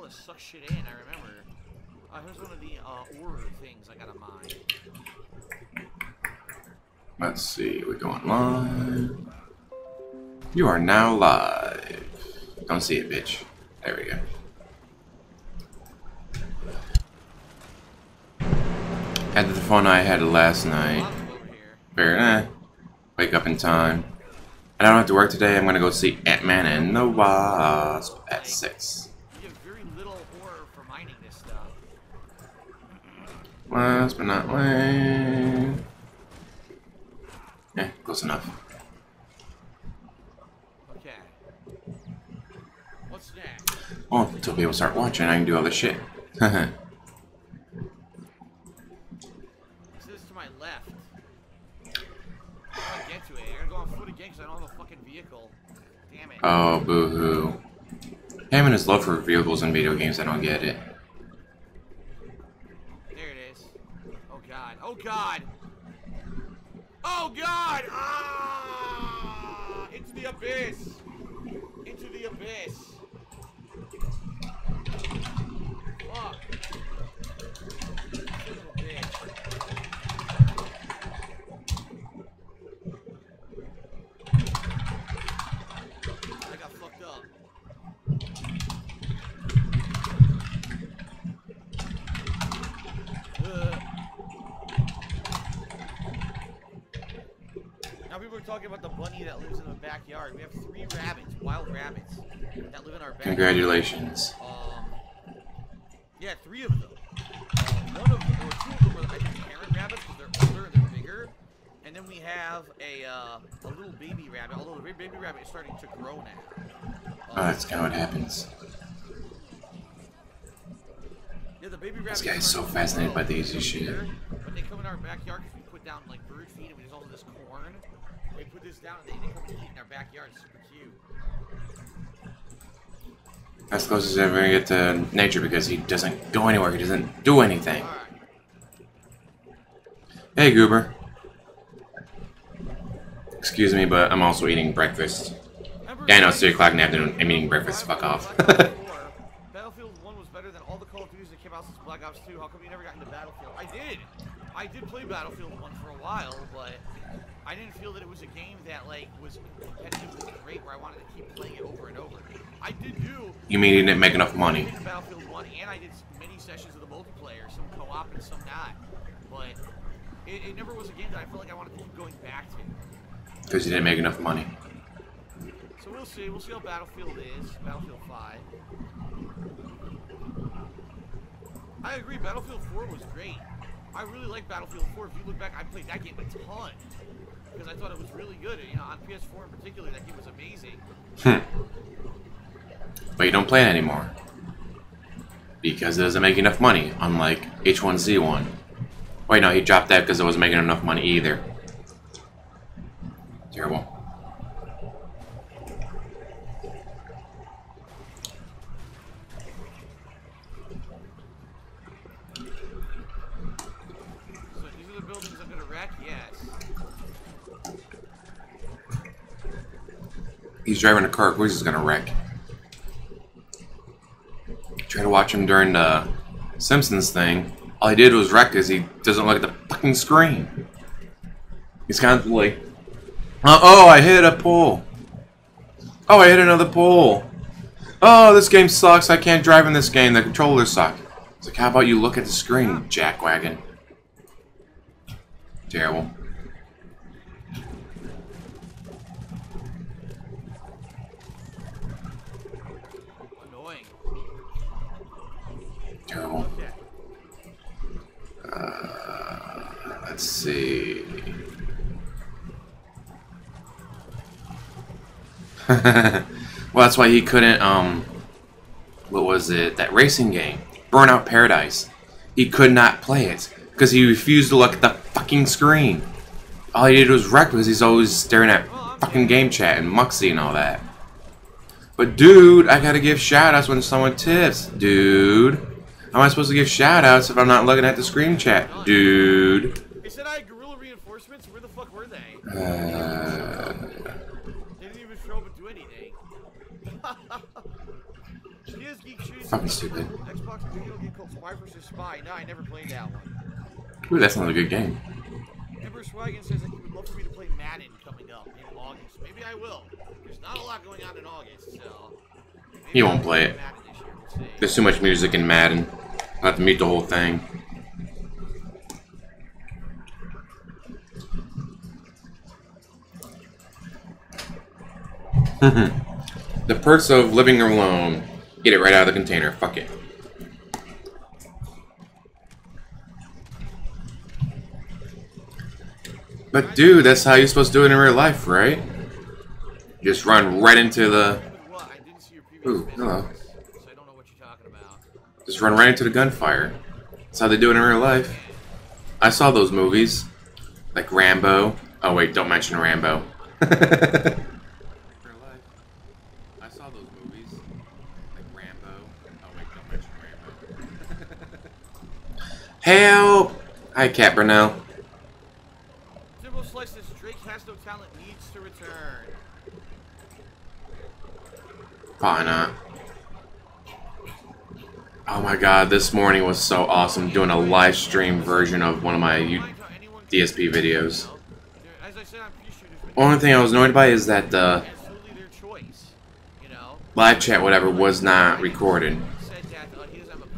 to suck shit in, I remember. Here's one of the order things I gotta mine. Let's see, we're going live. You are now live. Don't see it, bitch. There we go. After the fun I had last night. Very wake up in time. I don't have to work today. I'm gonna go see Ant-Man and the Wasp at 6. You have very little horror for mining this stuff. Last but not least. Yeah, close enough. Okay. What's next? Well, until people start watching, I can do all this shit. This is to my left. How do I get to it? I gotta go on foot again because I don't have a fucking vehicle. Damn it. Oh, boo-hoo. Him and his love for vehicles and video games, I don't get it. There it is. Oh god. Oh god! Oh god! Ah! Into the abyss! Into the abyss! Fuck! Son of a bitch. I got fucked up. Now people are talking about the bunny that lives in the backyard. We have 3 rabbits, wild rabbits, that live in our backyard. Congratulations. Yeah, 3 of them. One of them, or 2 of them are, I think, parent rabbits because they're older and they're bigger. And then we have a little baby rabbit, although the baby rabbit is starting to grow now. Oh, that's kind of what happens. Yeah, the baby rabbit. This guy's so fascinated by these shit. But they come in our backyard because we put down like bird feed and there's all this corn. They put this down and they come and eat in our backyard. It's super cute. As close as ever gonna get to nature because he doesn't go anywhere. He doesn't do anything. All right. Hey, Goober. Excuse me, but I'm also eating breakfast. Yeah, I know, it's 3 o'clock in the afternoon. I'm eating breakfast. Fuck off. Battlefield 1 was better than all the Call of Duties that came out since Black Ops 2. How come you never got into Battlefield? I did. I did play Battlefield 1 for a while, but I didn't feel that it was a game that like was competitively great where I wanted to keep playing it over and over. I did do. You mean you didn't make enough money? I did Battlefield 1 and I did many sessions of the multiplayer, some co-op and some not. But it never was a game that I felt like I wanted to keep going back to. Because you didn't make enough money. So we'll see. We'll see how Battlefield is. Battlefield 5. I agree. Battlefield 4 was great. I really like Battlefield 4. If you look back, I played that game a ton because I thought it was really good. You know, on PS4 in particular, that game was amazing. But you don't play it anymore because it doesn't make enough money. Unlike H1Z1. Wait, no, he dropped that because it wasn't making enough money either. Terrible. So these are the buildings I'm gonna wreck. Yes. He's driving a car. Of course he's gonna wreck. Try to watch him during the Simpsons thing. All he did was wreck because he doesn't look at the fucking screen. He's kind of like, oh, I hit a pole. Oh, I hit another pole. Oh, this game sucks. I can't drive in this game. The controllers suck. It's like, how about you look at the screen, jackwagon? Terrible. Annoying. Terrible. Okay. Let's see. Well, that's why he couldn't, what was it? That racing game, Burnout Paradise. He could not play it because he refused to look at the fucking screen. All he did was wreck because he's always staring at fucking game chat and Muxy and all that. But dude, I gotta give shoutouts when someone tips. Dude, how am I supposed to give shoutouts if I'm not looking at the screen chat? Dude. They said I had guerrilla reinforcements. Where the fuck were they? They didn't even show up and do anything. Geek Shoes Fucking stupid. Xbox video game called Spy vs. Spy. No, I never played that one. Ooh, that's not a good game. Ember Swaggin says that he would love for me to play Madden coming up in August. Maybe I will. There's not a lot going on in August, so... He won't play it. We'll There's too much music in Madden. I'll have to mute the whole thing. The perks of living alone. Get it right out of the container. Fuck it. But dude, that's how you're supposed to do it in real life, right? Just run right into the... Ooh, hello. Just run right into the gunfire. That's how they do it in real life. I saw those movies. Like Rambo. Oh wait, don't mention Rambo. I saw those movies. Like Rambo. Oh wait, don't mention Rambo. Help! Hi, Cat Brunel. Timbo Slice says Drake has no talent, needs to return. Probably not. Oh my god, this morning was so awesome doing a live stream version of one of my DSP videos. Only thing I was annoyed by is that the live chat, whatever, was not recorded.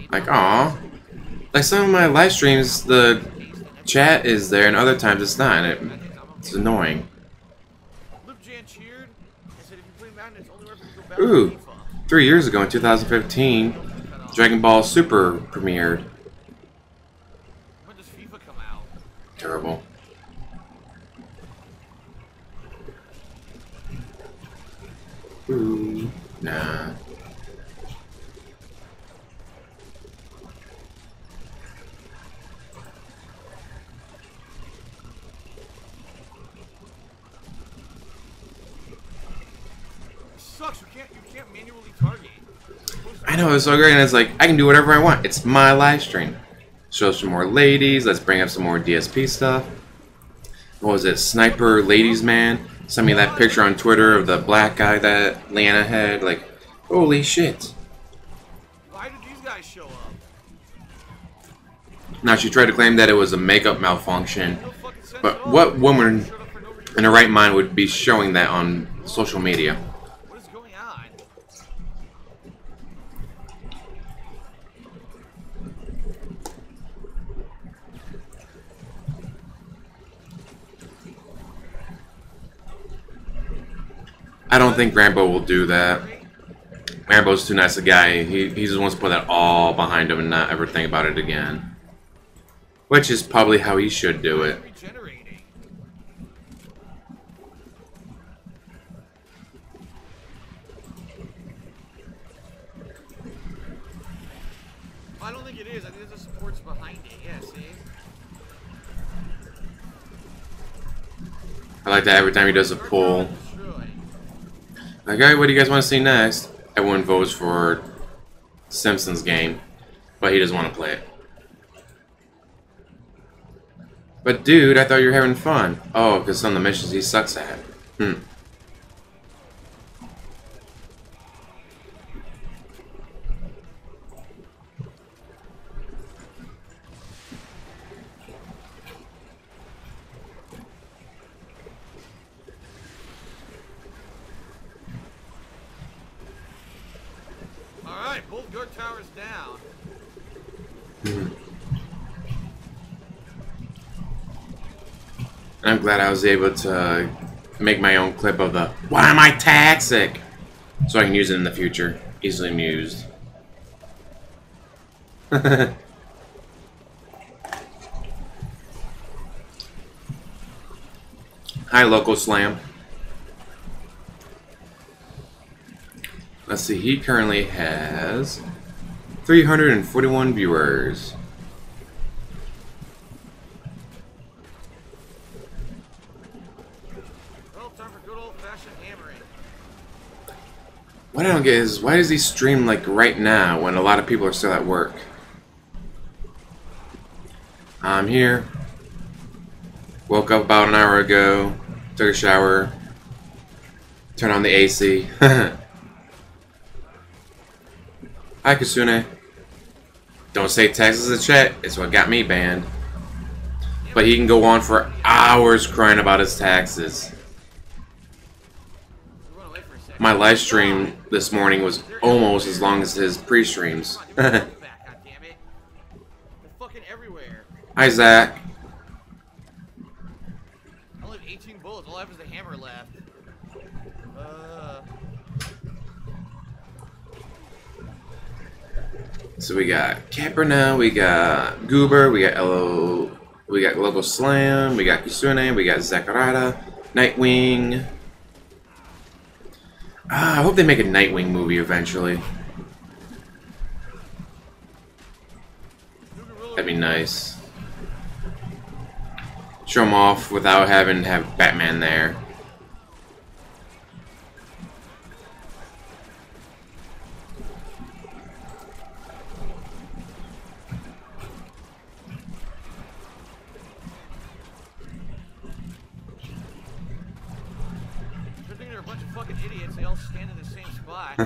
Like, aw. Like some of my live streams, the chat is there, and other times it's not, and it's annoying. Ooh, 3 years ago in 2015, Dragon Ball Super premiered. When does FIFA come out? Terrible. Ooh, nah. Sucks. You can't manually target. I know, it's so great, and it's like, I can do whatever I want. It's my live stream. Show some more ladies, let's bring up some more DSP stuff. What was it, Sniper Ladies Man? Sent me that picture on Twitter of the black guy that Leanna had, like, holy shit. Why did these guys show up? Now, she tried to claim that it was a makeup malfunction, but what woman in her right mind would be showing that on social media? What is going on? I don't think Rambo will do that. Rambo's too nice a guy. He just wants to put that all behind him and not ever think about it again. Which is probably how he should do it. I don't think it is. I think there's a supports behind it. Yeah, see? I like that every time he does a poll. Like, hey, what do you guys want to see next? Everyone votes for Simpsons game, but he doesn't want to play it. But dude, I thought you were having fun. Oh, because some of the missions he sucks at. Alright, both guard towers down. I'm glad I was able to make my own clip of the "Why am I toxic?" so I can use it in the future. Easily amused. Hi, Local Slam. Let's see, he currently has 341 viewers. Well, time for good old-fashioned hammering. What I don't get is, why does he stream like right now when a lot of people are still at work? I'm here. Woke up about an hour ago. Took a shower. Turned on the AC. Hi, Kasune. Don't say Texas in the chat. It's what got me banned. But he can go on for hours crying about his taxes. My live stream this morning was almost as long as his pre-streams. Hi, Zach. I only have 18 bullets. All I have is the hammer left. So we got Caperna, we got Goober, we got Elo, we got Logo Slam, we got Kisune, we got Zakarada, Nightwing. I hope they make a Nightwing movie eventually. That'd be nice. Show him off without having to have Batman there. Good thing they're a bunch of fucking idiots. They all stand in the same spot.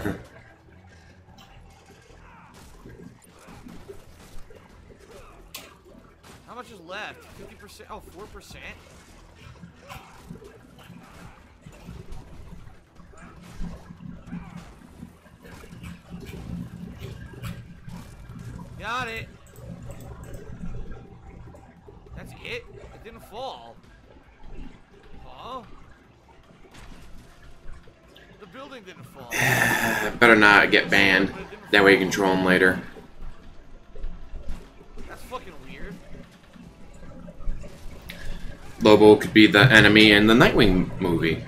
How much is left? 50%? Oh, 4%? Got it. That's it? It didn't fall. Huh? The building didn't fall. Better not get banned. That way you can control him later. That's fucking weird. Lobo could be the enemy in the Nightwing movie.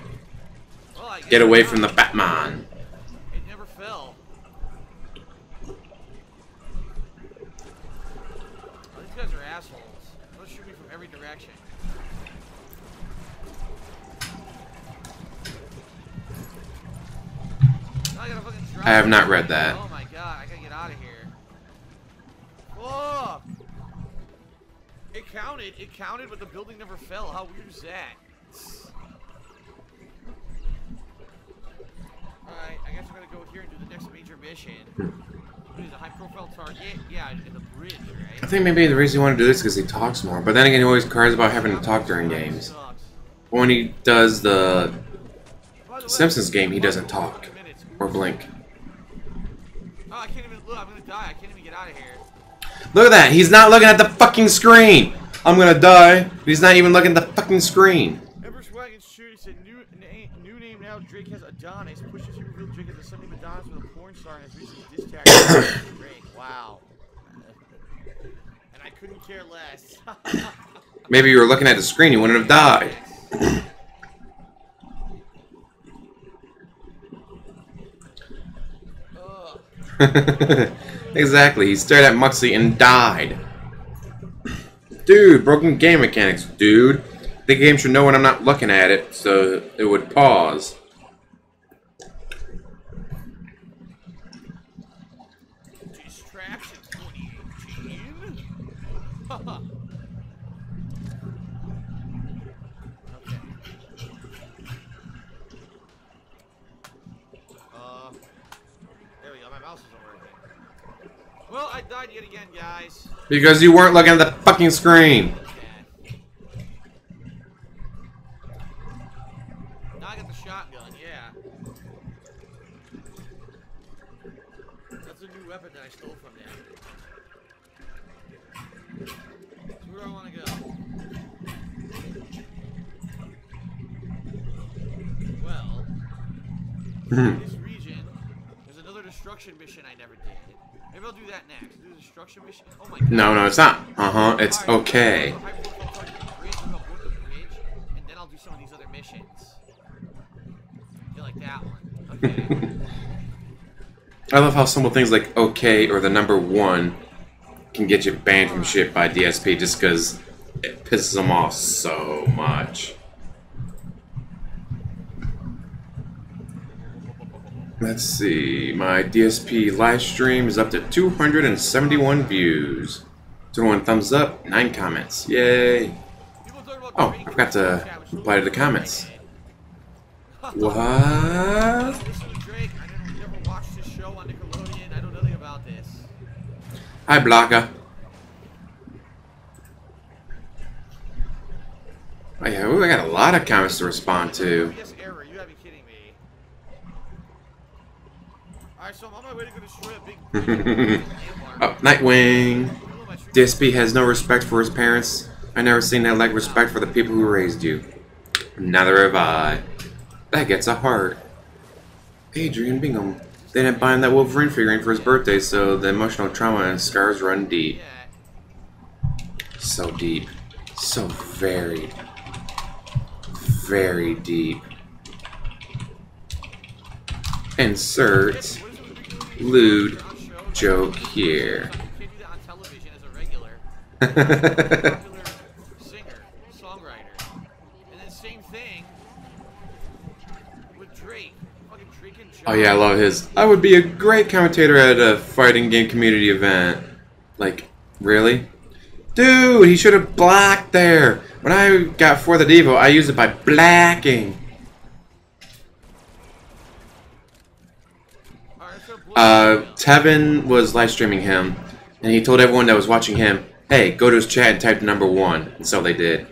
Well, Get away from the Batman. It never fell. Oh, these guys are assholes. They'll shoot me from every direction. Now I gotta fucking drive. I have not read that. Oh my god, I gotta get out of here. Oh! It counted, but the building never fell. How weird is that? Alright, I guess we're gonna go here and do the next major mission. What is a high-profile target? Yeah, in the bridge, right? I think maybe the reason he wanted to do this is because he talks more. But then again, he always cries about having to talk during games. But when he does the Simpsons game, he doesn't talk or blink. Oh, I can't even look. I'm gonna die. I can't even get out of here. Look at that! He's not looking at the fucking screen! I'm gonna die, but he's not even looking at the fucking screen. Emperor Swaggin's shooting said new name now. Drake has Adonis. Pushes he revealed Drake as a Sunday Adonis with a porn star and has recently distagged Drake. Wow. And I couldn't care less. Maybe you were looking at the screen, you wouldn't have died. Exactly, he stared at Muxley and died. Dude, broken game mechanics, dude. The game should know when I'm not looking at it, so it would pause. Distraction 2018? Okay. There we go, my mouse isn't working. Well, I died yet again, guys. Because you weren't looking at the fucking screen. Now I got the shotgun, yeah. That's a new weapon that I stole from them. So where do I want to go? Well, in this region, there's another destruction mission I never did. Maybe I'll do that next. Do the destruction mission. Oh my god. No, it's not. It's okay. And then I'll do some of these other missions. You like that one? Okay. I love how simple things like okay or the number 1 can get you banned from shit by DSP just because it pisses them off so much. Let's see, my DSP live stream is up to 271 views. 21 thumbs up, 9 comments. Yay! Oh, I forgot to reply to the comments. What? Drake, I never watched this show on Nickelodeon. I don't know anything about Hi, Blanca. Oh yeah, ooh, I got a lot of comments to respond to. Yes, error. You gotta be kidding me. Alright, so I'm on my way to go destroy a big... Oh, Nightwing. DSP has no respect for his parents. I never seen that lack of respect for the people who raised you. Neither have I. That gets a heart. Adrian Bingham. They didn't buy him that Wolverine figurine for his birthday, so the emotional trauma and scars run deep. So deep. So very deep. Insert lewd joke here. Popular singer, songwriter. And then same thing with Drake. Fucking Drake and Josh. Oh yeah, I love his. I would be a great commentator at a fighting game community event. Like, really? Dude, he should have blacked there. When I got For the Devo, I used it by blacking. Tevin was live streaming him, and he told everyone that was watching him, hey, go to his chat and type the number 1. And so they did.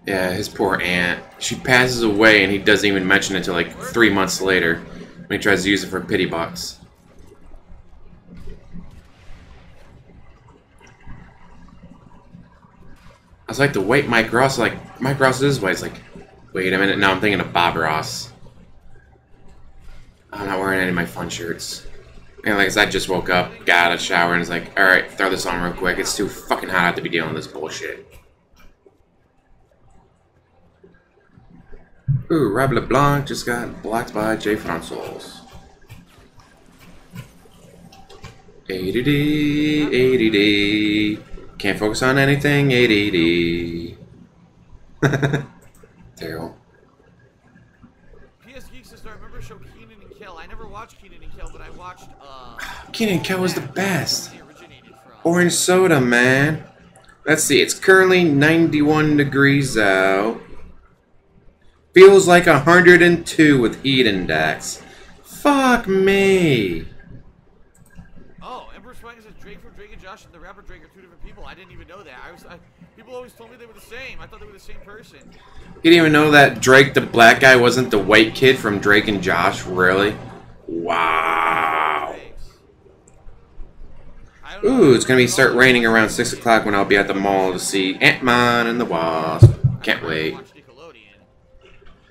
Yeah, his poor aunt. She passes away and he doesn't even mention it until like 3 months later when he tries to use it for a pity box. I was like, the white Mike Ross, like, Mike Ross is white. It's like, wait a minute, no, I'm thinking of Bob Ross. I'm not wearing any of my fun shirts. And like I said, I just woke up, got out of the shower, and it's like, alright, throw this on real quick. It's too fucking hot out to be dealing with this bullshit. Ooh, Rob LeBlanc just got blocked by Jay Francois. ADD. Can't focus on anything, ADD. Terrible. PS Geek Sister, I remember show Keenan and Kel. I never watched Keenan and Kel, but I watched, Keenan and Kel was the best. Orange soda, man. Let's see, it's currently 91 degrees out. Feels like 102 with heat index. Fuck me. Oh, Emperor Swag says Drake from Drake and Josh and the rapper Drake are 2 different people. I didn't even know that. People always told me they were the same. I thought they were the same person. You didn't even know that Drake, the black guy, wasn't the white kid from Drake and Josh? Really? Wow. Ooh, it's gonna start raining around 6 o'clock when I'll be at the mall to see Ant-Man and the Wasp. Can't wait.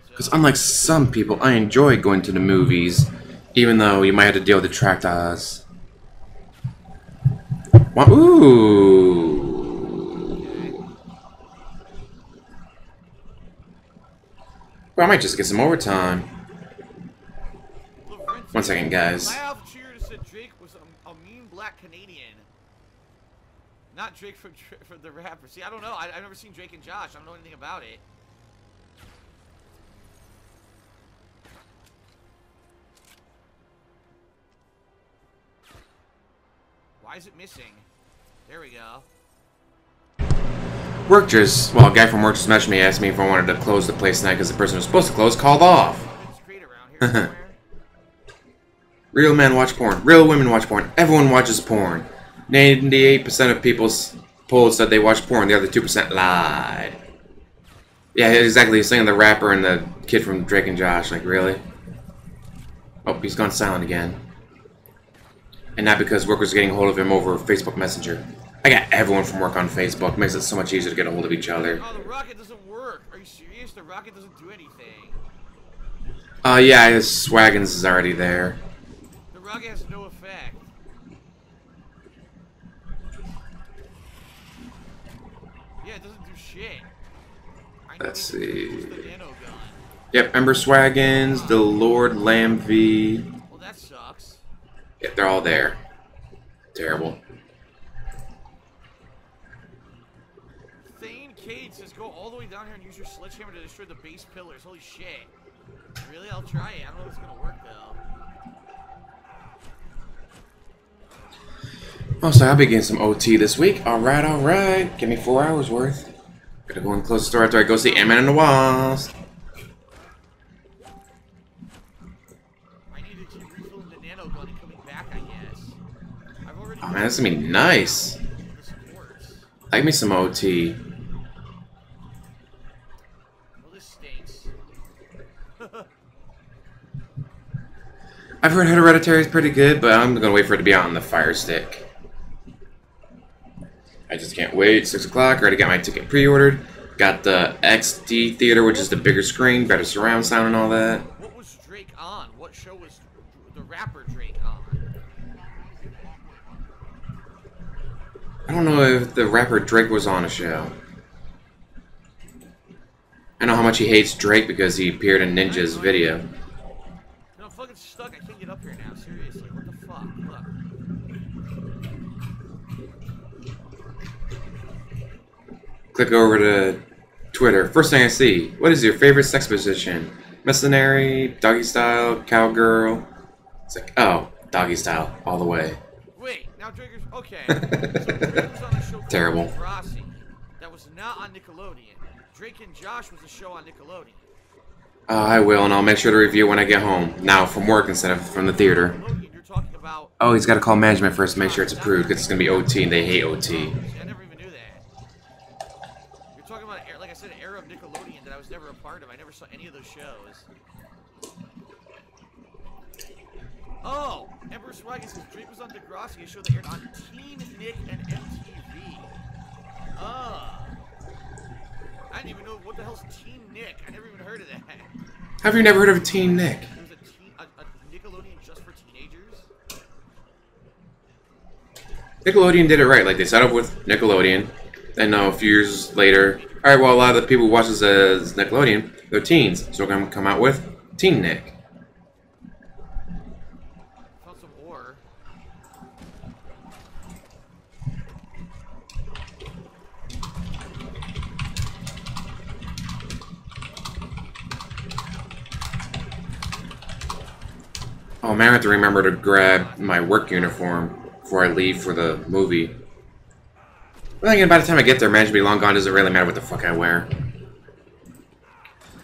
Because unlike some people, I enjoy going to the movies, even though you might have to deal with the tractors. Ooh. Well, I might just get some overtime. 1 second, guys. My Alpha Cheer said Drake was a mean black Canadian. Not Drake from the rapper. See, I don't know. I've never seen Drake and Josh. I don't know anything about it. Why is it missing? There we go. Well, a guy from work just messaged me, asked me if I wanted to close the place tonight because the person who was supposed to close called off. Real men watch porn. Real women watch porn. Everyone watches porn. 98% of people polled said they watch porn. The other 2% lied. Yeah, exactly. He's saying the rapper and the kid from Drake and Josh. Like, really? Oh, he's gone silent again. And not because workers are getting a hold of him over Facebook Messenger. I got everyone from work on Facebook. Makes it so much easier to get a hold of each other. Oh, the rocket doesn't work. Are you serious? The rocket doesn't do anything. Yeah, his Swaggins is already there. The rocket has no effect. Yeah, it doesn't do shit. Let's see. Yep, Ember Swaggins, the Lord Lamv. Well, that sucks. Yep, they're all there. Terrible. Thane Cade says go all the way down here and use your sledgehammer to destroy the base pillars. Holy shit. Really? I'll try it. I don't know if it's gonna work though. Oh, so I'll be getting some OT this week. Alright, alright. Give me 4 hours worth. Gotta go and close the store after I go see Ant-Man and the Wasp. man, this is gonna be nice. Like me some OT. Well, this stinks. I've heard Hereditary is pretty good, but I'm gonna wait for it to be out on the Fire Stick. I just can't wait. 6 o'clock. Already got my ticket pre-ordered. Got the XD theater, which is the bigger screen, better surround sound, and all that. What was Drake on? What show was the rapper Drake on? I don't know if the rapper Drake was on a show. I know how much he hates Drake because he appeared in Ninja's video. No, I'm fucking stuck. I can't get up here now. Seriously, what the fuck? Look. Click over to Twitter. First thing I see. What is your favorite sex position? Mercenary, doggy style, cowgirl. It's like, oh, doggy style, all the way. Wait, now Draker's okay. So Drake was on a show called Terrible. Degrassi that was not on Nickelodeon. Drake and Josh was a show on Nickelodeon. I will, and I'll make sure to review it when I get home. Now, from work instead of from the theater. Nickelodeon, you're talking about. Oh, he's got to call management first to make sure it's approved, because it's going to be OT, and they hate OT. I never even knew that. You're talking about, like I said, an era of Nickelodeon that I was never a part of. I never saw any of those shows. Oh, Emperor Swaggy says Drake was on Degrassi, a show that aired on Teen Nick and MTV. I didn't even know what the hell's Teen Nick. I never even heard of that. Have you never heard of Teen Nick? There's a Nickelodeon just for teenagers? Nickelodeon did it right. Like, they set up with Nickelodeon, and a few years later, alright, well, a lot of the people who watch this as Nickelodeon, they're teens, so we're going to come out with Teen Nick. Found some ore. Oh man, I have to remember to grab my work uniform before I leave for the movie. But then again, by the time I get there, management will be long gone, doesn't really matter what the fuck I wear.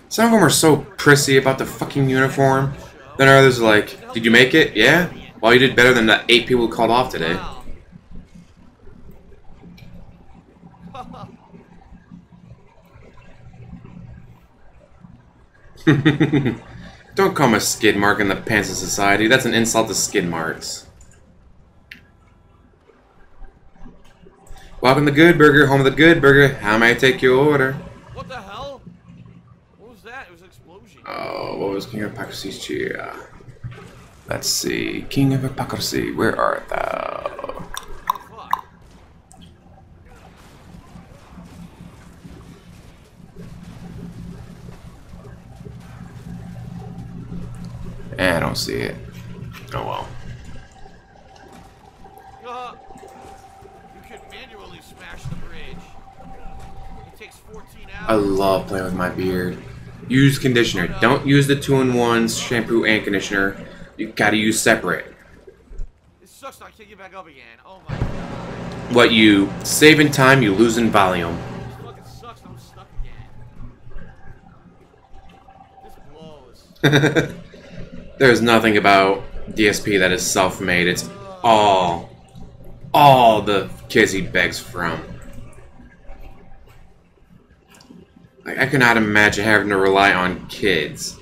Some of them are so prissy about the fucking uniform. Then others are like, did you make it? Yeah? Well, you did better than the 8 people who called off today. Wow. Don't call me a skid mark in the pants of society. That's an insult to skid marks. Welcome to Good Burger, home of the Good Burger. How may I take your order? What the hell? What was that? It was an explosion. Oh, what was King of Hypocrisy's cheer? Let's see. King of Hypocrisy, where art thou? Fuck. I don't see it. Oh well. You could manually smash the bridge. It takes 14 hours. I love playing with my beard. Use conditioner. Don't use the 2-in-1s, shampoo and conditioner. You gotta use separate. It sucks. I can't get back up again. Oh my god. What you save in time, you lose in volume. This fucking sucks. I'm stuck again. This blows. There's nothing about DSP that is self-made. It's all the kids he begs from. Like, I cannot imagine having to rely on kids.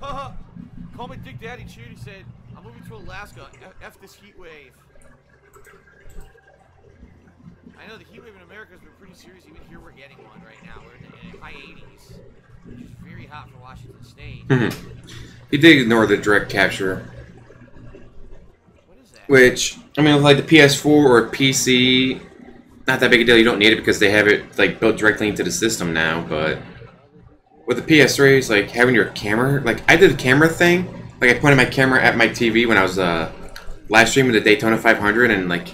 Call me Dick Daddy Chewed. He said, I'm moving to Alaska. F this heat wave. I know the heat wave in America has been pretty serious. Even here we're getting one right now. We're in the high 80s. Which is very hot for Washington State. He did ignore the direct capture. What is that? Which, I mean, like the PS4 or PC, not that big a deal. You don't need it because they have it like built directly into the system now. But with the PS3, it's like having your camera. Like I did a camera thing. Like I pointed my camera at my TV when I was live streaming the Daytona 500, and like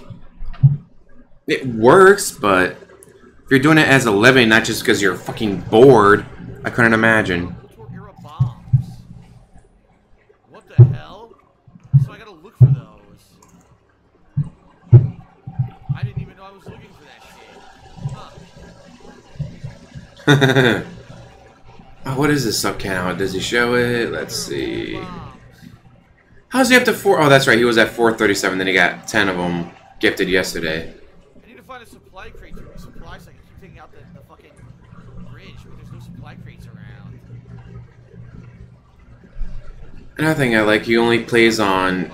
it works. But if you're doing it as a living, not just because you're fucking bored, I couldn't imagine. Era bombs. What the hell? So I gotta look for those. I didn't even know I was looking for that shit. Huh. Oh, what is this sub count? Does he show it? Let's see. How's he up to 4? Oh, that's right. He was at 437. Then he got 10 of them gifted yesterday. I need to find a supply crate to resupply so I can keep taking out the fucking bridge, but there's no supply crates around. Another thing I like, he only plays on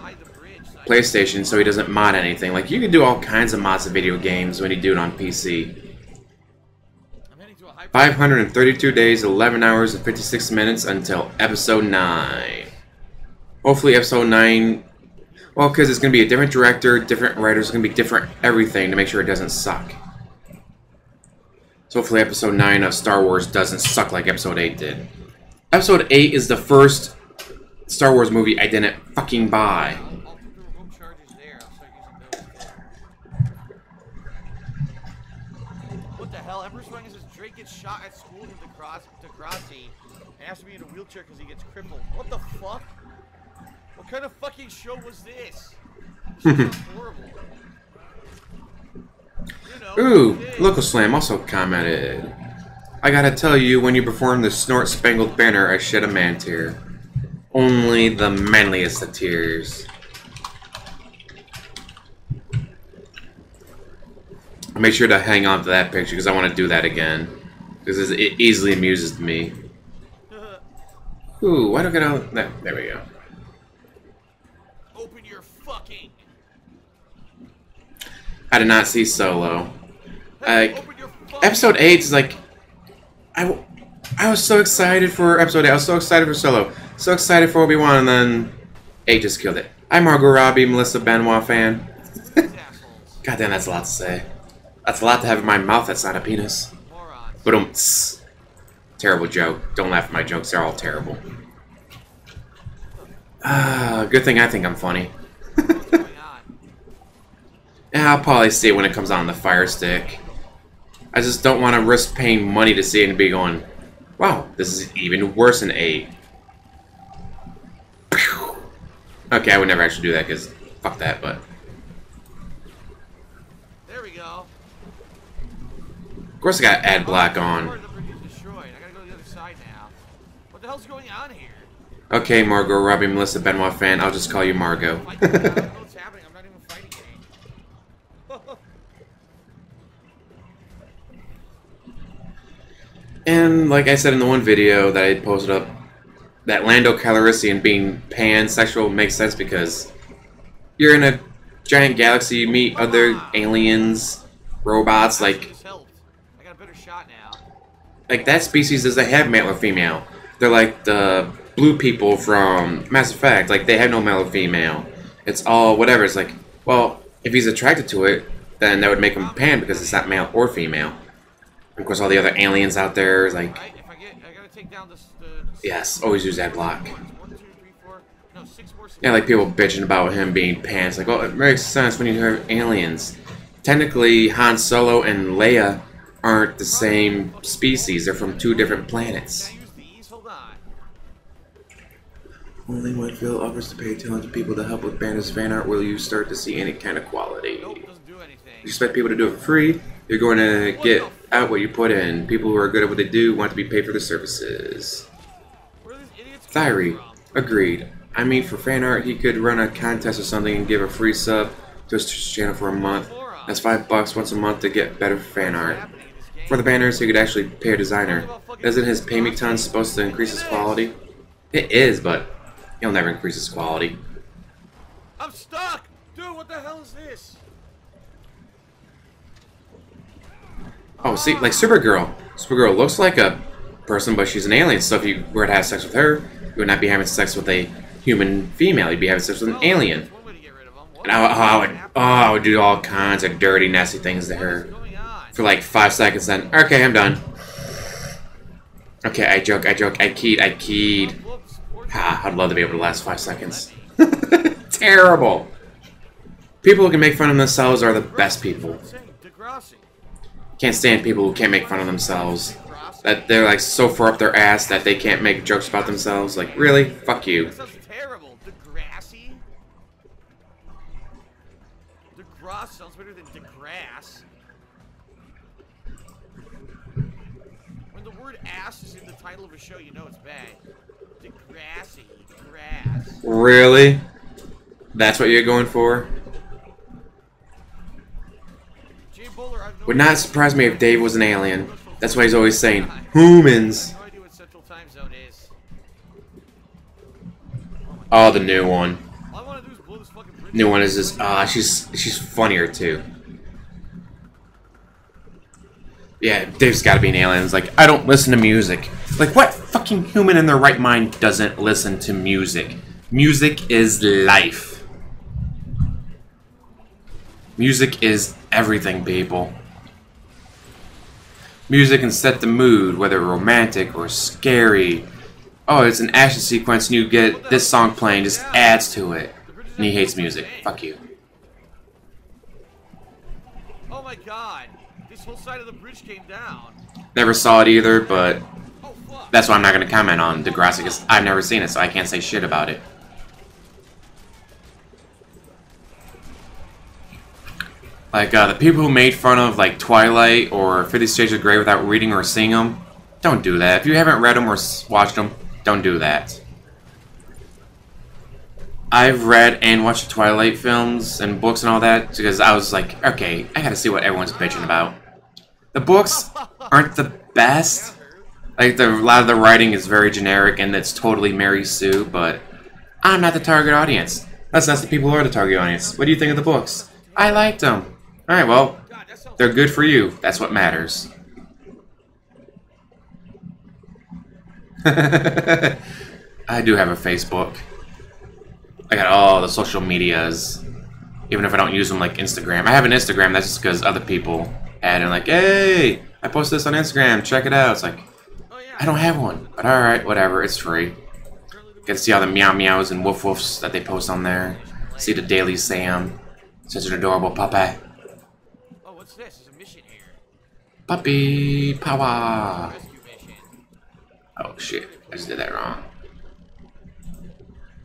PlayStation, so he doesn't mod anything. Like, you can do all kinds of mods of video games when you do it on PC. 532 days, 11 hours, and 56 minutes until episode 9. Hopefully episode 9, well, because it's going to be a different director, different writers, it's going to be different everything to make sure it doesn't suck. So hopefully episode 9 of Star Wars doesn't suck like episode 8 did. Episode 8 is the first Star Wars movie I didn't fucking buy. What the hell? Emperor's Running says Drake gets shot at school in Degrassi and has to be in a wheelchair because he gets crippled. What the fuck? What kind of fucking show was this? This is horrible. You know, Ooh, Local Slam also commented. I gotta tell you, when you perform the Snort Spangled Banner, I shed a man tear. Only the manliest of tears. I'll make sure to hang on to that picture because I want to do that again. Because it easily amuses me. Ooh, why don't I get out? There we go. Open your fucking. I did not see Solo. Episode 8 is like... I was so excited for episode 8. I was so excited for Solo. So excited for Obi-Wan, and then 8 just killed it. I'm Margot Robbie, Melissa Benoist fan. God damn, that's a lot to say. That's a lot to have in my mouth that's not a penis. But terrible joke. Don't laugh at my jokes, they're all terrible. Good thing I think I'm funny. Yeah, I'll probably see it when it comes on the Fire Stick. I just don't want to risk paying money to see it and be going, wow, this is even worse than 8. Okay, I would never actually do that because fuck that, but... There we go. Of course I got ad block on. I gotta go to the other side now. What the hell's going on here? Okay, Margot Robbie, Melissa Benoist fan, I'll just call you Margot. I don't know what's happening, I'm not even fighting game. And like I said in the one video that I posted up, that Lando Calrissian being pansexual makes sense because you're in a giant galaxy, you meet other aliens, robots, like I got a better shot now. Like that species doesn't have male or female. They're like the blue people from Mass Effect, like they have no male or female. It's all whatever. It's like, well, if he's attracted to it, then that would make him pan because it's not male or female. And of course, all the other aliens out there is like. Right, if I gotta take down this. Yes, always use that block. 1, 2, 3, 4. No, 6 more. Yeah, like people bitching about him being pan. It's like, well, it makes sense when you have aliens. Technically, Han Solo and Leia aren't the same species. They're from 2 different planets. Can I use these? Hold on. Only when Phil offers to pay talented people to help with Banner's fan art will you start to see any kind of quality. Nope, doesn't do anything. You expect people to do it for free, you're going to get out what you put in. People who are good at what they do want to be paid for their services. Where are these idiots Thyri, coming from? agreed. I mean, for fan art, he could run a contest or something and give a free sub to his channel for a month. That's $5 once a month to get better fan art. For the banners, he could actually pay a designer. Isn't his pay me ton supposed to increase his quality? It is, but he'll never increase his quality. I'm stuck! Dude, what the hell is this? Oh, see, like Supergirl. Supergirl looks like a person, but she's an alien, so if you were to have sex with her, you would not be having sex with a human female, you'd be having sex with an alien. And I would do all kinds of dirty, nasty things to her. For like 5 seconds, then, okay, I'm done. Okay, I joke, I keyed. Ha, I'd love to be able to last 5 seconds. Terrible. People who can make fun of themselves are the best people. Can't stand people who can't make fun of themselves. That they're like so far up their ass that they can't make jokes about themselves. Like, really? Fuck you. That sounds terrible. Degrassi? DeGrasse sounds better than DeGrasse. When the word ass is in the title of a show, you know it's bad. Degrassi. Grass. Really? That's what you're going for? Would not surprise me if Dave was an alien. That's why he's always saying, humans. Oh, the new one. New one is just, she's funnier too. Yeah, Dave's gotta be an alien. It's like, I don't listen to music. Like, what fucking human in their right mind doesn't listen to music? Music is life. Music is everything, people. Music can set the mood, whether romantic or scary. Oh, it's an action sequence and you get this song playing, just adds to it. And he hates music. Fuck you. Oh my god. This whole side of the bridge came down. Never saw it either, but that's why I'm not going to comment on Degrassi, because I've never seen it, so I can't say shit about it. Like, the people who made fun of, like, Twilight or 50 Shades of Grey without reading or seeing them, don't do that. If you haven't read them or watched them, don't do that. I've read and watched the Twilight films and books and all that because I was like, okay, I gotta see what everyone's bitching about. The books aren't the best. Like, a lot of the writing is very generic and it's totally Mary Sue, but I'm not the target audience. That's not the people who are the target audience. What do you think of the books? I liked them. Alright, well, they're good for you. That's what matters. I do have a Facebook. I got all the social medias, even if I don't use them, like Instagram. I have an Instagram, that's just because other people had it, like, hey, I posted this on Instagram, check it out. It's like, I don't have one, but alright, whatever, it's free. Get to see all the meow meows and woof woofs that they post on there. See the Daily Sam, such an adorable puppy. Oh, what's this? There's a mission here. Puppy power. Oh shit, I just did that wrong.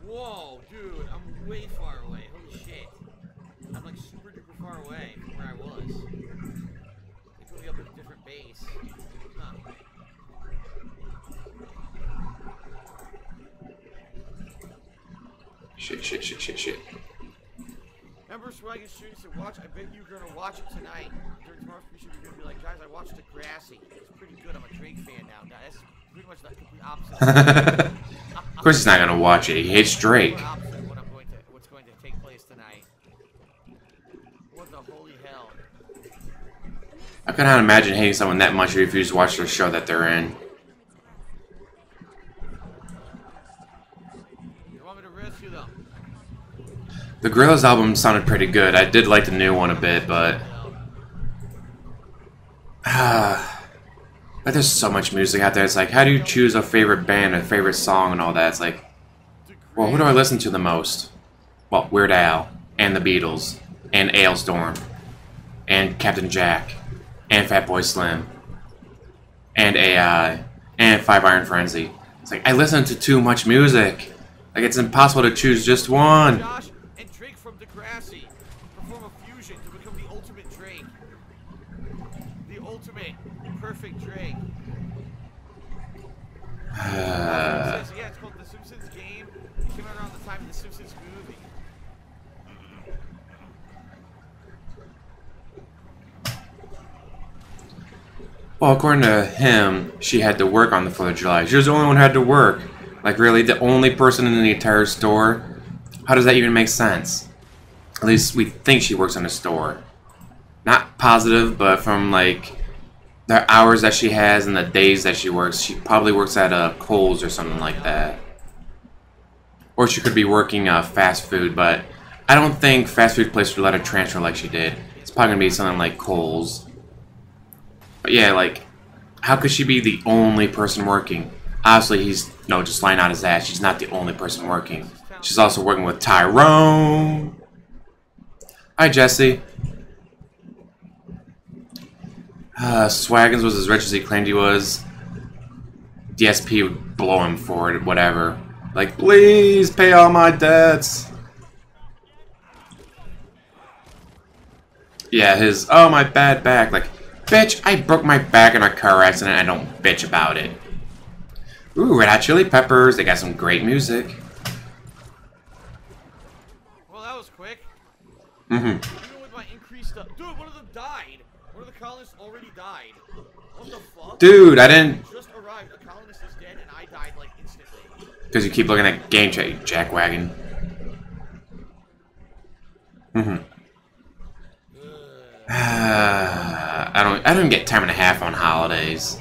Whoa, dude, I'm way far away. Holy shit. I'm like super duper far away from where I was. They put me up at a different base. Huh. Shit. Remember Swag and Students to watch? I bet you're gonna watch it tonight. During tomorrow's mission, you're gonna be like, guys, I watched Degrassi. It's pretty good. I'm a Drake fan now. That's pretty much the complete opposite. Of course he's not gonna watch it. He hates Drake. What's going to take place tonight? What the holy hell? I cannot imagine hating someone that much who refused to watch the show that they're in. You want me to rescue them? The Gorillaz album sounded pretty good. I did like the new one a bit, but but there's so much music out there. It's like, how do you choose a favorite band, a favorite song, and all that? It's like, well, who do I listen to the most? Well, Weird Al, and the Beatles, and Ailstorm, and Captain Jack, and Fatboy Slim, and AI, and Five Iron Frenzy. It's like, I listen to too much music. Like, it's impossible to choose just one. Josh and Drake from Degrassi perform a fusion to become the ultimate Drake. The ultimate perfect Drake. Yeah, it's called The Simpsons Game. It came out around the time of The Simpsons movie. Well, according to him, she had to work on the 4th of July. She was the only one who had to work. Like, really, the only person in the entire store? How does that even make sense? At least we think she works in a store. Not positive, but from, like, the hours that she has and the days that she works, she probably works at a Kohl's or something like that. Or she could be working fast food, but I don't think fast food place would let her transfer like she did. It's probably going to be something like Kohl's. But yeah, like, how could she be the only person working? Obviously, he's, just lying out his ass. She's not the only person working. She's also working with Tyrone. Hi, Jesse. Swaggins was as rich as he claimed he was. DSP would blow him for it, whatever. Like, please pay all my debts. Yeah, his, oh, my bad back. Like, bitch, I broke my back in a car accident. I don't bitch about it. Ooh, Red Hot Chili Peppers. They got some great music. Well, Mm-hmm. Even with my increased dude, one of them died. One of the colonists already died. What the fuck? Dude, I didn't. Just arrived. A colonist is dead, and I died like instantly. Because you keep looking at game chat, you jackwagon. Mm-hmm. I don't get time and a half on holidays.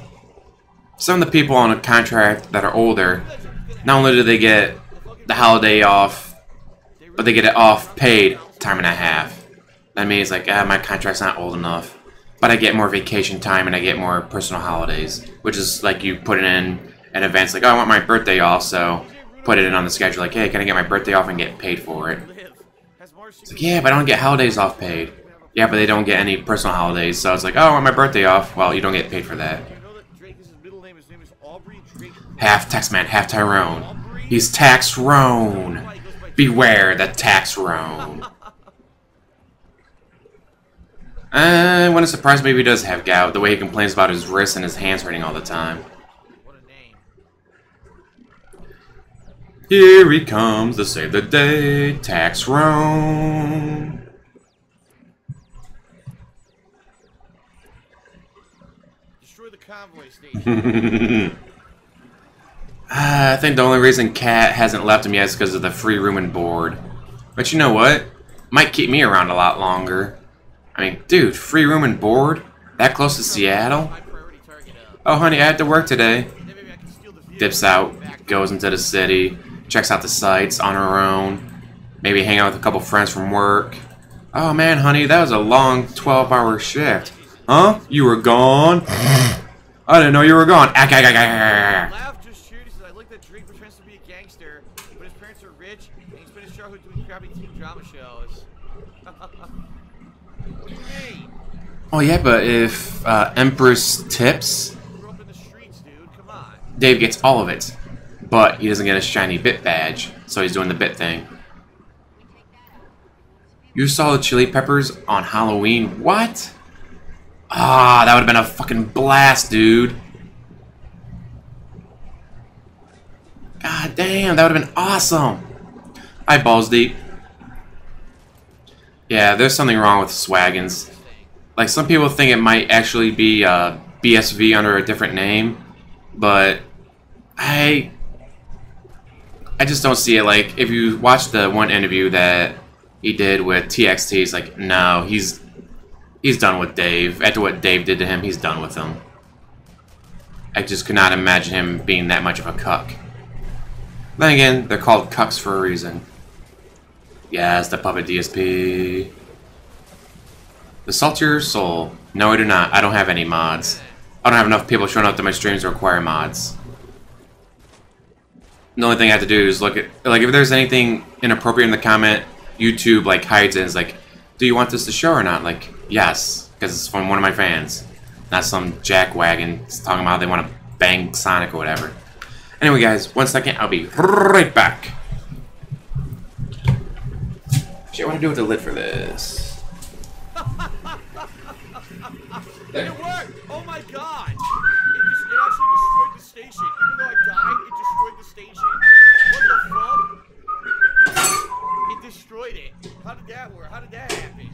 Some of the people on a contract that are older, not only do they get the holiday off, but they get it off paid time and a half. That means like, my contract's not old enough, but I get more vacation time and I get more personal holidays, which is like you put it in advance, like, oh, I want my birthday off, so put it in on the schedule, like, hey, can I get my birthday off and get paid for it? It's like, yeah, but I don't get holidays off paid. Yeah, but they don't get any personal holidays, so it's like, oh, I want my birthday off. Well, you don't get paid for that. Half Taxman, half Tyrone. He's Tax-Rone. Beware the Tax-Rone. I wouldn't surprise me if he does have gout, the way he complains about his wrists and his hands hurting all the time. Here he comes to save the day, Tax-Rone. Destroy the convoy station. I think the only reason Cat hasn't left him yet is because of the free room and board. But you know what? Might keep me around a lot longer. I mean, dude, free room and board? That close to Seattle? Oh, honey, I had to work today. Dips out, goes into the city, checks out the sights on her own. Maybe hang out with a couple friends from work. Oh man, honey, that was a long 12-hour shift. Huh? You were gone? I didn't know you were gone. Laugh just cheered. He says, I like that Drake pretends to be a gangster, but his parents are rich, and he spent his childhood doing crappy teen drama shows. What do you mean? Oh yeah, but if Empress tips, Grew up in the streets, dude. Come on. Dave gets all of it. But he doesn't get a shiny bit badge, so he's doing the bit thing. You saw the Chili Peppers on Halloween? What? Ah, that would have been a fucking blast, dude. God damn, that would have been awesome. Hi, Balls Deep. Yeah, there's something wrong with Swaggins. Like, some people think it might actually be BSV under a different name, but I just don't see it. Like, if you watch the one interview that he did with TXT, he's like, no, he's done with Dave. After what Dave did to him, he's done with him. I just could not imagine him being that much of a cuck. Then again, they're called cucks for a reason. Yes, the puppet DSP. The Saltier Soul. No, I do not. I don't have any mods. I don't have enough people showing up to my streams to require mods. The only thing I have to do is look at, like, if there's anything inappropriate in the comment, YouTube, like, hides it and is like, do you want this to show or not? Like, yes, because it's from one of my fans. Not some jackwagon talking about how they want to bang Sonic or whatever. Anyway, guys, 1 second, I'll be right back. Shit, what do I do with the lid for this? It worked! Oh my god! It actually destroyed the station. Even though I died, it destroyed the station. What the fuck? It destroyed it. How did that work? How did that happen?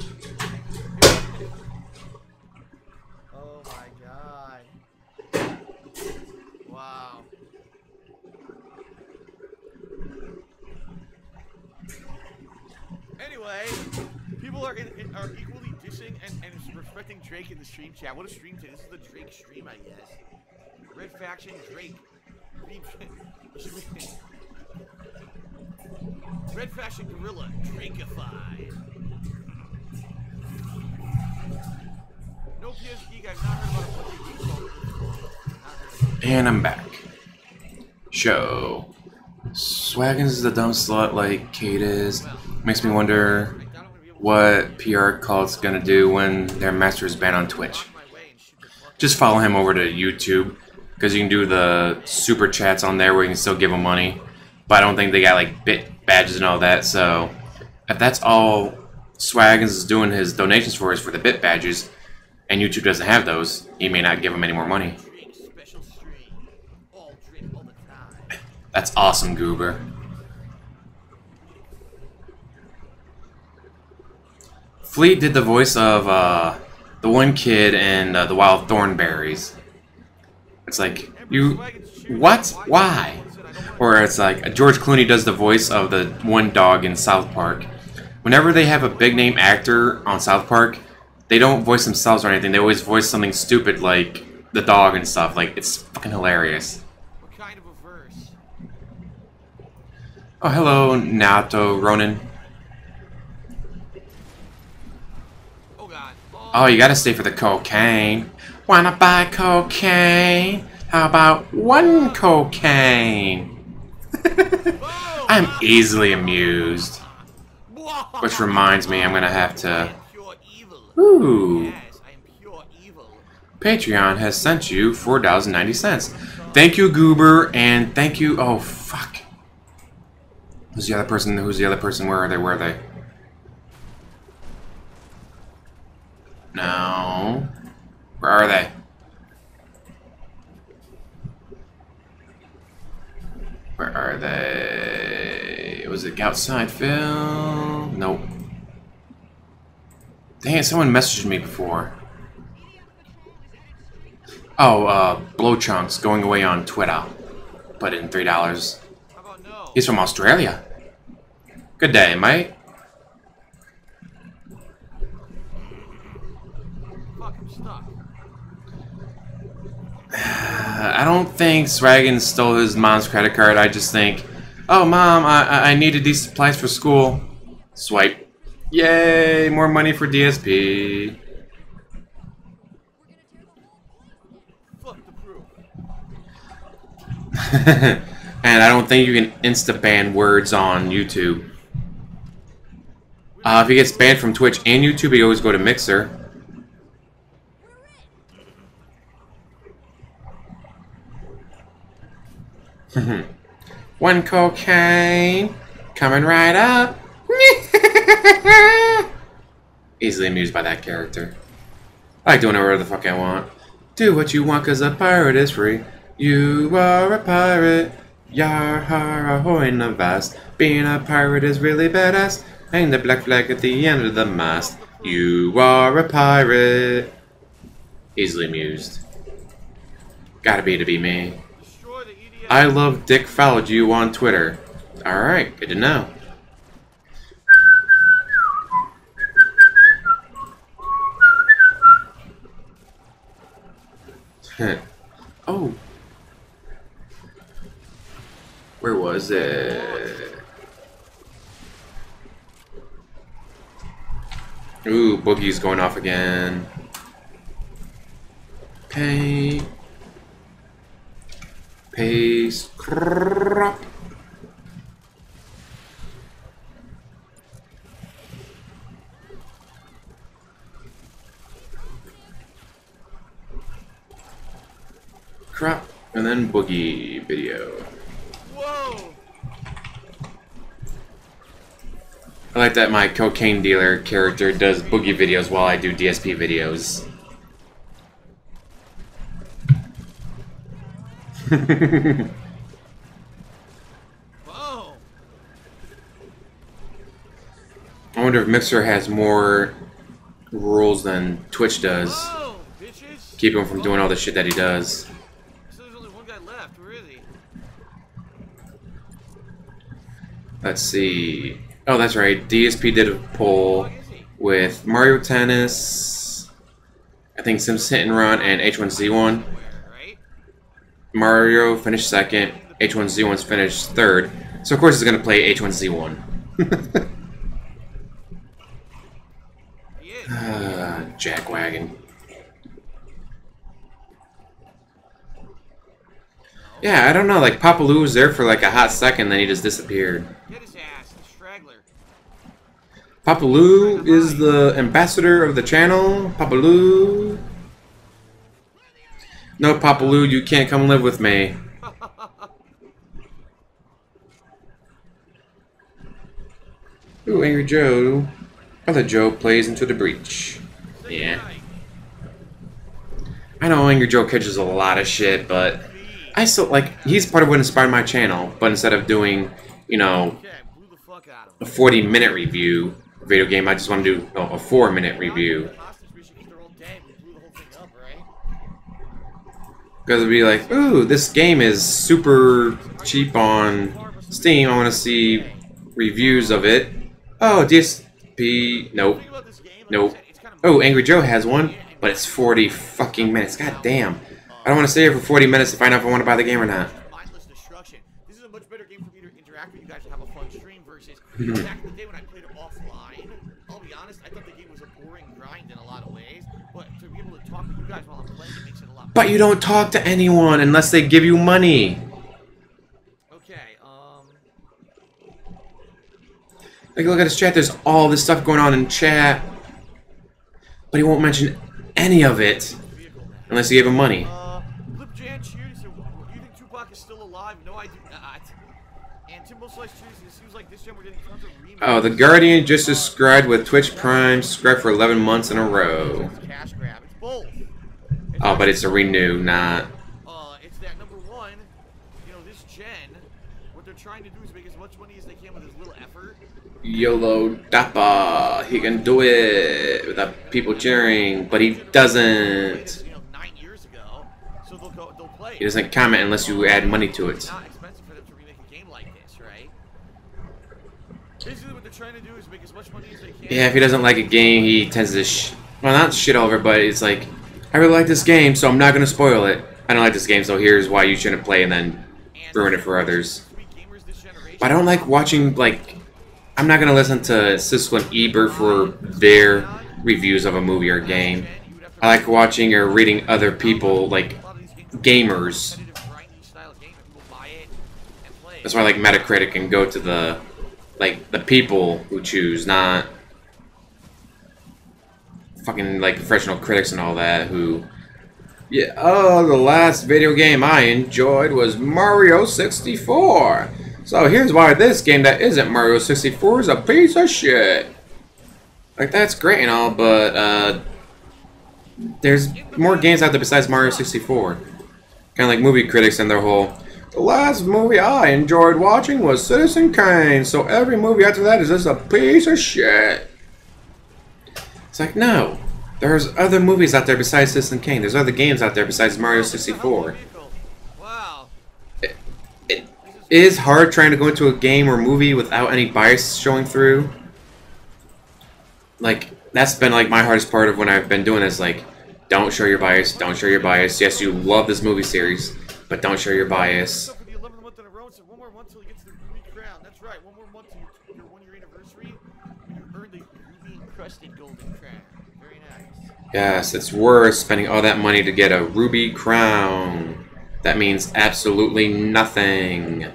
Oh my god. Wow. Anyway, people are equally dissing and respecting Drake in the stream chat. What a stream today. This is the Drake stream, I guess. Red Faction, Drake. Red Faction Guerrilla, Drakeified. No PSG guys, not heard about a And I'm back. Show. Swaggins is a dumb slut like Kate is. Makes me wonder what PR cult's gonna do when their master is banned on Twitch. Just follow him over to YouTube, because you can do the super chats on there where you can still give them money. But I don't think they got like bit badges and all that, so if that's all Swaggins is doing his donations for is for the bit badges, and YouTube doesn't have those, he may not give him any more money. That's awesome, Goober. Fleet did the voice of the one kid in the Wild Thornberries. It's like, you... What? Why? Or it's like, George Clooney does the voice of the one dog in South Park. Whenever they have a big-name actor on South Park, they don't voice themselves or anything. They always voice something stupid like the dog and stuff. Like, it's fucking hilarious. What kind of a verse? Oh, hello, Nato Ronin. Oh, God. Oh, you gotta stay for the cocaine. Wanna buy cocaine? How about one cocaine? I'm easily amused. Which reminds me, I'm gonna have to... Ooh. Yes, I am pure evil. Patreon has sent you $4.90. Thank you, Goober, and thank you... Oh, fuck. Who's the other person? Who's the other person? Where are they? Where are they? No. Where are they? Where are they? Was it outside Phil? Nope. Dang it, someone messaged me before. Oh, Blow Chunks going away on Twitter. Put in $3. How about no? He's from Australia. Good day, mate. Fuck, I'm stuck. I don't think Swaggin stole his mom's credit card. I just think, oh, Mom, I needed these supplies for school. Swipe. Yay, more money for DSP. Fuck the proof. And I don't think you can insta-ban words on YouTube. If he gets banned from Twitch and YouTube, he always go to Mixer. One cocaine coming right up. Easily amused by that character. I like doing whatever the fuck I want. Do what you want, cause a pirate is free. You are a pirate. Yar har ahoy in the vast. Being a pirate is really badass. Hang the black flag at the end of the mast. You are a pirate. Easily amused. Gotta be to be me. I love Dick followed you on Twitter. Alright, good to know. Oh. Where was it? Ooh, Boogie's going off again. Paint. Paste. Crap. Crap. And then Boogie video. Whoa! I like that my cocaine dealer character does Boogie videos while I do DSP videos. Whoa! I wonder if Mixer has more rules than Twitch does. Whoa, bitches! Keep him from doing all the shit that he does. So there's only one guy left. Where is he? Let's see. Oh, that's right. DSP did a poll with Mario Tennis, I think Sims Hit and Run, and H1Z1. Right? Mario finished second. H1Z1's finished third. So of course he's gonna play H1Z1. He is. Jackwagon. Yeah, I don't know. Like Papaloo was there for like a hot second, then he just disappeared. Get his ass, the straggler. Papaloo is the ambassador of the channel. Papaloo. No, Papaloo, you can't come live with me. Ooh, Angry Joe. Other Joe plays into the breach. Yeah. I know Angry Joe catches a lot of shit, but I still, like, he's part of what inspired my channel, but instead of doing, you know, Okay, blew the fuck out of a him. 40-minute review, video game. I just want to do a 4-minute review. Because it'd be like, ooh, this game is super cheap on Steam. I want to see reviews of it. Oh, DSP. Nope. Nope. Oh, Angry Joe has one, but it's 40 fucking minutes. God damn. I don't want to stay here for 40 minutes to find out if I want to buy the game or not. This is a much better game for me to interact with you guys and have a fun stream versus back in the day when I played it offline. I'll be honest, I thought the game was a boring grind in a lot of ways, but to be able to talk with you guys while I'm playing it makes it a lot better. But you don't talk to anyone unless they give you money. Okay, Like, look at his chat. There's all this stuff going on in chat, but he won't mention any of it unless you give him money. Lipjan Cheers, do you think Tupac is still alive? No, I do not. And Timbo Slice Cheers, it seems like this time we're getting tons of remakes. Oh, The Guardian just subscribed with Twitch Prime. Subscribed for 11 months in a row. It's cash grab. It's both. Oh, but it's a renew, not. It's that number one. You know, this gen, what they're trying to do is make as much money as they can with as little effort. YOLO Dappa. He can do it without people cheering, but he doesn't. You know, 9 years ago, so they'll play. He doesn't comment unless you add money to it. It's not expensive for them to remake a game like this, right? Basically, what they're trying to do is make as much money as they can. Yeah, if he doesn't like a game, he tends to well, not shit over, but it's like, I really like this game, so I'm not gonna spoil it. I don't like this game, so here's why you shouldn't play, and then ruin it for others. But I don't like watching, like, I'm not gonna listen to Siskel and Ebert for their reviews of a movie or game. I like watching or reading other people, like gamers. That's why I like Metacritic and go to the people who choose, not fucking like professional critics and all that who. Yeah, oh, the last video game I enjoyed was Mario 64. So here's why this game that isn't Mario 64 is a piece of shit. Like, that's great and all, but there's more games out there besides Mario 64. Kind of like movie critics and their whole, the last movie I enjoyed watching was Citizen Kane, so every movie after that is just a piece of shit. It's like, no. There's other movies out there besides Citizen Kane. There's other games out there besides Mario 64. Wow. It is hard trying to go into a game or movie without any bias showing through. Like, that's been like my hardest part of when I've been doing this. Like, don't show your bias. Don't show your bias. Yes, you love this movie series, but don't show your bias. For the 11th month in a row, so one more month till you get to the Ruby Crown. That's right, one more month to your 1-year anniversary. You earn the Ruby encrusted golden crown. Very nice. Yes, it's worth spending all that money to get a Ruby Crown. That means absolutely nothing.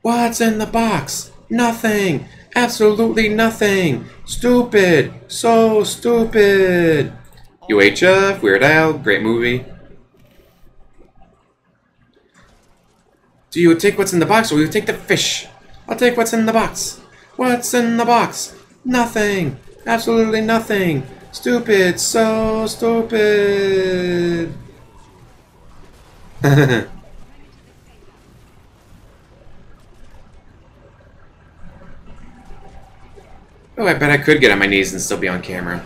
What's in the box? Nothing. Absolutely nothing. Stupid. So stupid. UHF, Weird Al, great movie. Do you take what's in the box or will you take the fish? I'll take what's in the box. What's in the box? Nothing. Absolutely nothing. Stupid. So stupid. Oh, I bet I could get on my knees and still be on camera.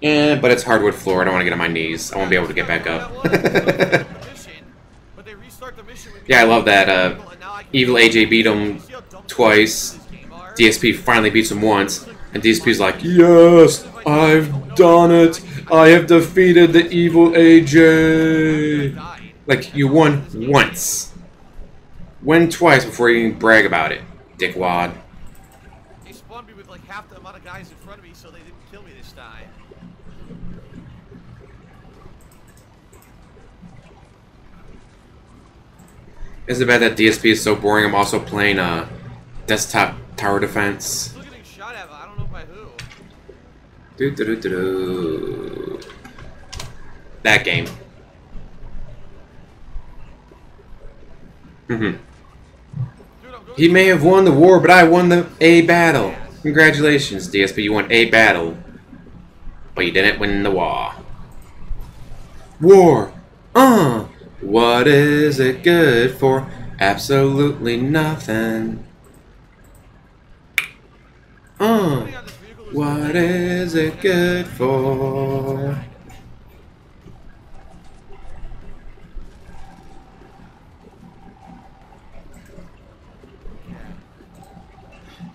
Yeah, but it's hardwood floor. I don't want to get on my knees. I won't be able to get back up. Yeah, I love that. Evil AJ beat him twice. DSP finally beats him once. And DSP's like, yes, I've done it. I have defeated the evil AJ. Like, you won once. Win twice before you even brag about it, dickwad. They spawned me with like half the amount of guys in front of me, so they didn't kill me this time. Isn't it bad that DSP is so boring? I'm also playing desktop tower defense. Still getting shot at, but I don't know by who. That game. He may have won the war, but I won a battle. Congratulations, DSP. You won a battle, but you didn't win the war. War. What is it good for? Absolutely nothing. What is it good for?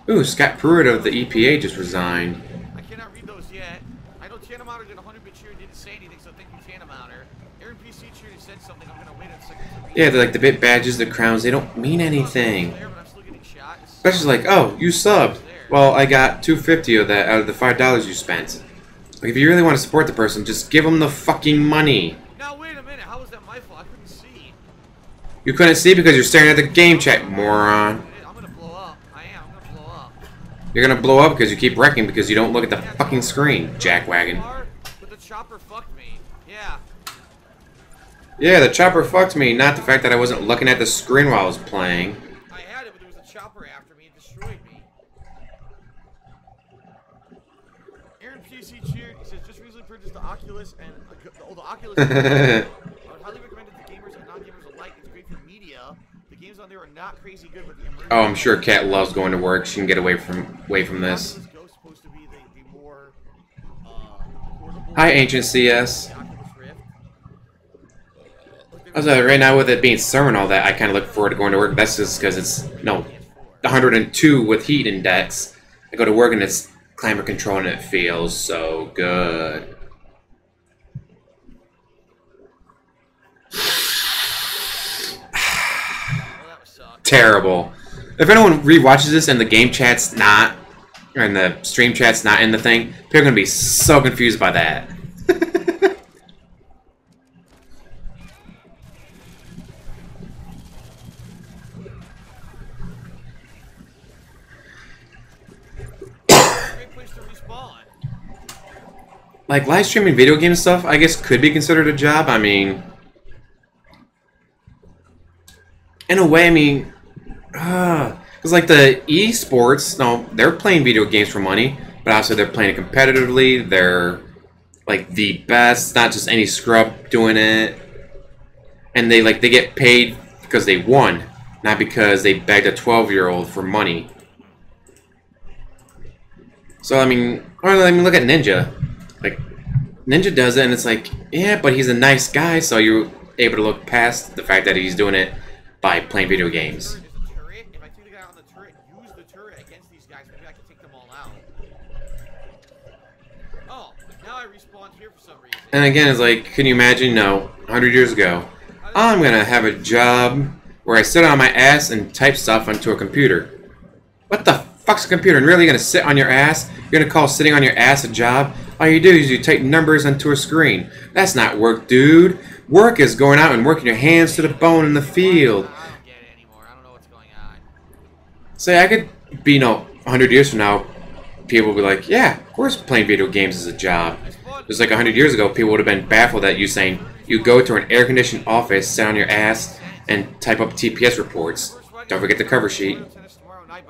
Ooh, Scott Pruitt of the EPA just resigned. I cannot read those yet. I know Tanamouter did 100-bit cheer and didn't say anything, so thank you, Tanamouter. Aaron PC cheer said something. I'm gonna wait a second to read. Yeah, they're like the bit badges, the crowns, they don't mean anything. Especially like, oh, you subbed. Well, I got $2.50 of that out of the $5 you spent. Like, if you really want to support the person, just give them the fucking money. Now wait a minute, how was that my fault? I couldn't see. You couldn't see because you're staring at the game chat, moron. I'm gonna blow up. I am. I'm gonna blow up. You're gonna blow up because you keep wrecking because you don't look at the fucking screen, jackwagon. But the chopper fucked me. Yeah. Yeah, the chopper fucked me, not the fact that I wasn't looking at the screen while I was playing. I had it, but there was a chopper after me and destroyed me. Aaron PC cheered. He says, just recently purchased the Oculus and the Oculus. I would highly recommend it to gamers and non-gamers alike. It's great for media. The games on there are not crazy good, but the Oh, I'm sure Kat loves going to work. She can get away from this. Hi, Ancient CS. I was right now with it being summer and all that, I kind of look forward to going to work. That's just because it's, no, 102 with heat index. I go to work and it's climate control and it feels so good. Terrible. If anyone rewatches this and the game chat's not, and the stream chat's not in the thing, people are going to be so confused by that. Like, live streaming video game stuff, I guess, could be considered a job. I mean, in a way, I mean, because like the esports, no, they're playing video games for money, but also they're playing it competitively. They're like the best, not just any scrub doing it, and they get paid because they won, not because they begged a 12-year-old for money. So I mean, look at Ninja. Like, Ninja does it, and it's like, yeah, but he's a nice guy, so you're able to look past the fact that he's doing it by playing video games. If I take the guy on the turret, use the turret against these guys, maybe I can take them all out. Oh, now I respawned here for some reason. And again, it's like, can you imagine, no, 100 years ago, I'm gonna have a job where I sit on my ass and type stuff onto a computer. What the fuck's a computer? And really gonna sit on your ass? You're gonna call sitting on your ass a job? All you do is you type numbers onto a screen. That's not work, dude. Work is going out and working your hands to the bone in the field. I don't get it anymore. I don't know what's going on. Say, I could be, 100 years from now, people will be like, yeah, of course playing video games is a job. Just like 100 years ago, people would have been baffled at you saying, you go to an air-conditioned office, sit on your ass, and type up TPS reports. Don't forget the cover sheet. I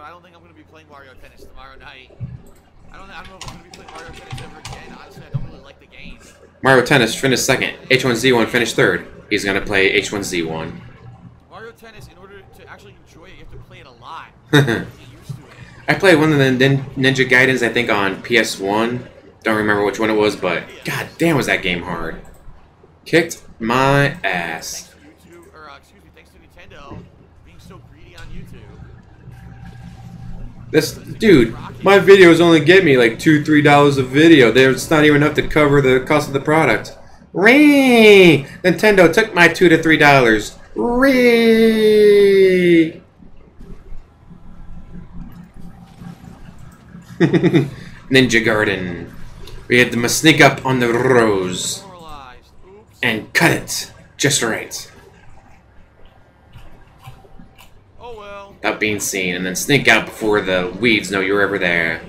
don't think I'm going to be playing Mario Tennis tomorrow night. I don't know if I'm going to be playing Mario Tennis ever again. Honestly, I don't really like the game. Mario Tennis finished second. H1Z1 finished third. He's going to play H1Z1. Mario Tennis, in order to actually enjoy it, you have to play it a lot. Get used to it. I played one of the Ninja Gaidens, I think, on PS1. Don't remember which one it was, but god damn was that game hard. Kicked my ass. Thanks to YouTube, or excuse me, thanks to Nintendo being so greedy on YouTube. This dude, my videos only get me like $2-3 a video. It's not even enough to cover the cost of the product. Ree! Nintendo took my $2 to $3. Ree! Ninja Garden. We had to sneak up on the rose and cut it just right. Oh well. Without being seen, and then sneak out before the weeds know you're ever there.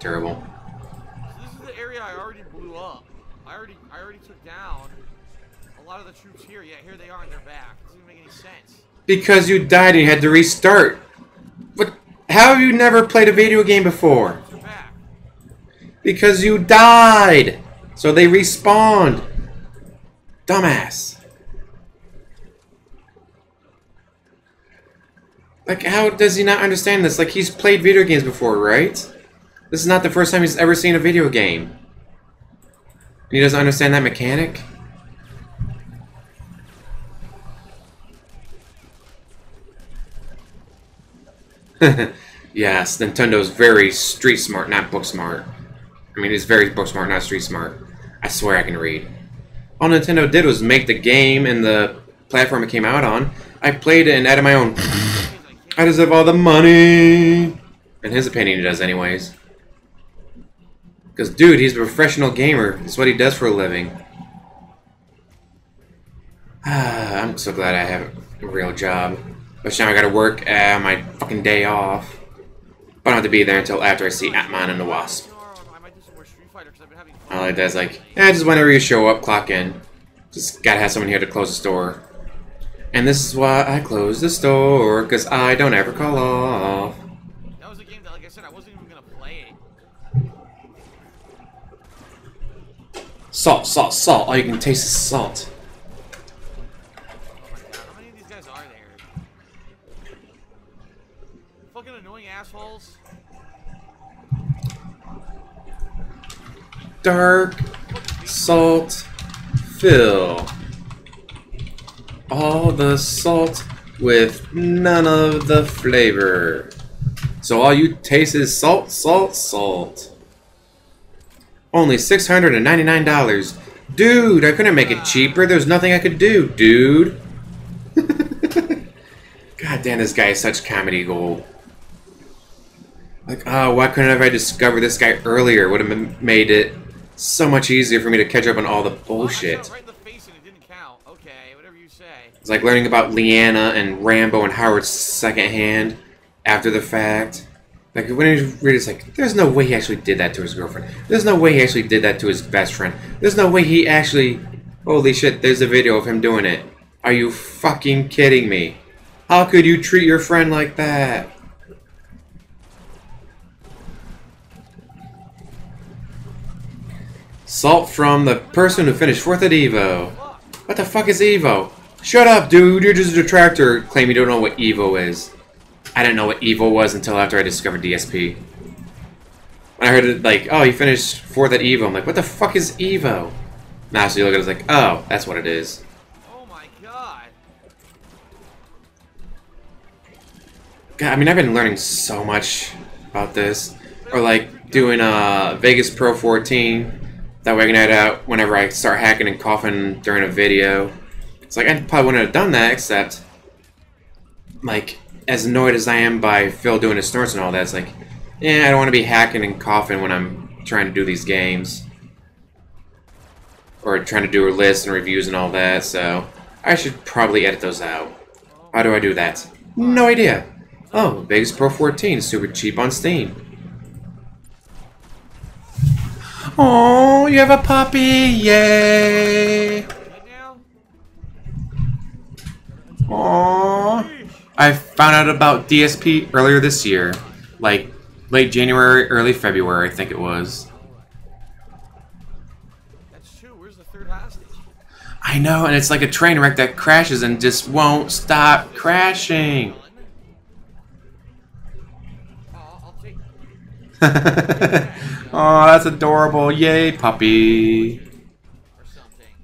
Terrible. So this is the area I already blew up. I already took down a lot of the troops here. Yeah, here they are and they're back. It doesn't even make any sense. Because you died and you had to restart. But how have you never played a video game before? They're back. Because you died. So they respawned. Dumbass. Like, how does he not understand this? Like, he's played video games before, right? This is not the first time he's ever seen a video game. He doesn't understand that mechanic? Yes, Nintendo's very street smart, not book smart. I mean, it's very book smart, not street smart. I swear I can read. All Nintendo did was make the game and the platform it came out on. I played it and added my own. I deserve all the money. In his opinion, he does anyways. Because, dude, he's a professional gamer. That's what he does for a living. I'm so glad I have a real job. But now I gotta work my fucking day off. But I don't have to be there until after I see Ant-Man and the Wasp. All it does, like, just whenever you show up, clock in. Just gotta have someone here to close the store. And this is why I close the store, because I don't ever call off. That was a game that, like I said, I wasn't even gonna play it. Salt, salt, salt. All you can taste is salt. Oh my god, how many of these guys are there? Fucking annoying assholes. Dark salt fill. All the salt with none of the flavor. So all you taste is salt, salt, salt. Only $699. Dude, I couldn't make it cheaper. There's nothing I could do, dude. God damn, this guy is such comedy gold. Like, oh, why couldn't I discovered this guy earlier? Would have made it so much easier for me to catch up on all the bullshit. Right in the face and it didn't count. Okay, whatever you say. It's like learning about Leanna and Rambo and Howard secondhand after the fact. Like, when you read it's like, there's no way he actually did that to his girlfriend. There's no way he actually did that to his best friend. There's no way he actually... Holy shit, there's a video of him doing it. Are you fucking kidding me? How could you treat your friend like that? Salt from the person who finished 4th at EVO. What the fuck is EVO? Shut up, dude. You're just a detractor. Claim you don't know what EVO is. I didn't know what EVO was until after I discovered DSP. When I heard it, like, oh, you finished 4th at EVO, I'm like, what the fuck is EVO? Now, so you look at it, it's like, oh, that's what it is. Oh my god. God, I mean, I've been learning so much about this. Or, like, doing Vegas Pro 14. That way I can edit out whenever I start hacking and coughing during a video. It's like, I probably wouldn't have done that, except, like, as annoyed as I am by Phil doing his snorts and all that, it's like, yeah, I don't want to be hacking and coughing when I'm trying to do these games. Or trying to do a list and reviews and all that, so I should probably edit those out. How do I do that? No idea. Oh, Vegas Pro 14 is super cheap on Steam. Oh, you have a puppy! Yay! Aww. I found out about DSP earlier this year. Like, late January, early February, I think it was. That's true. Where's the third hostage? I know, and it's like a train wreck that crashes and just won't stop crashing. I'll take it. Oh, that's adorable. Yay, puppy.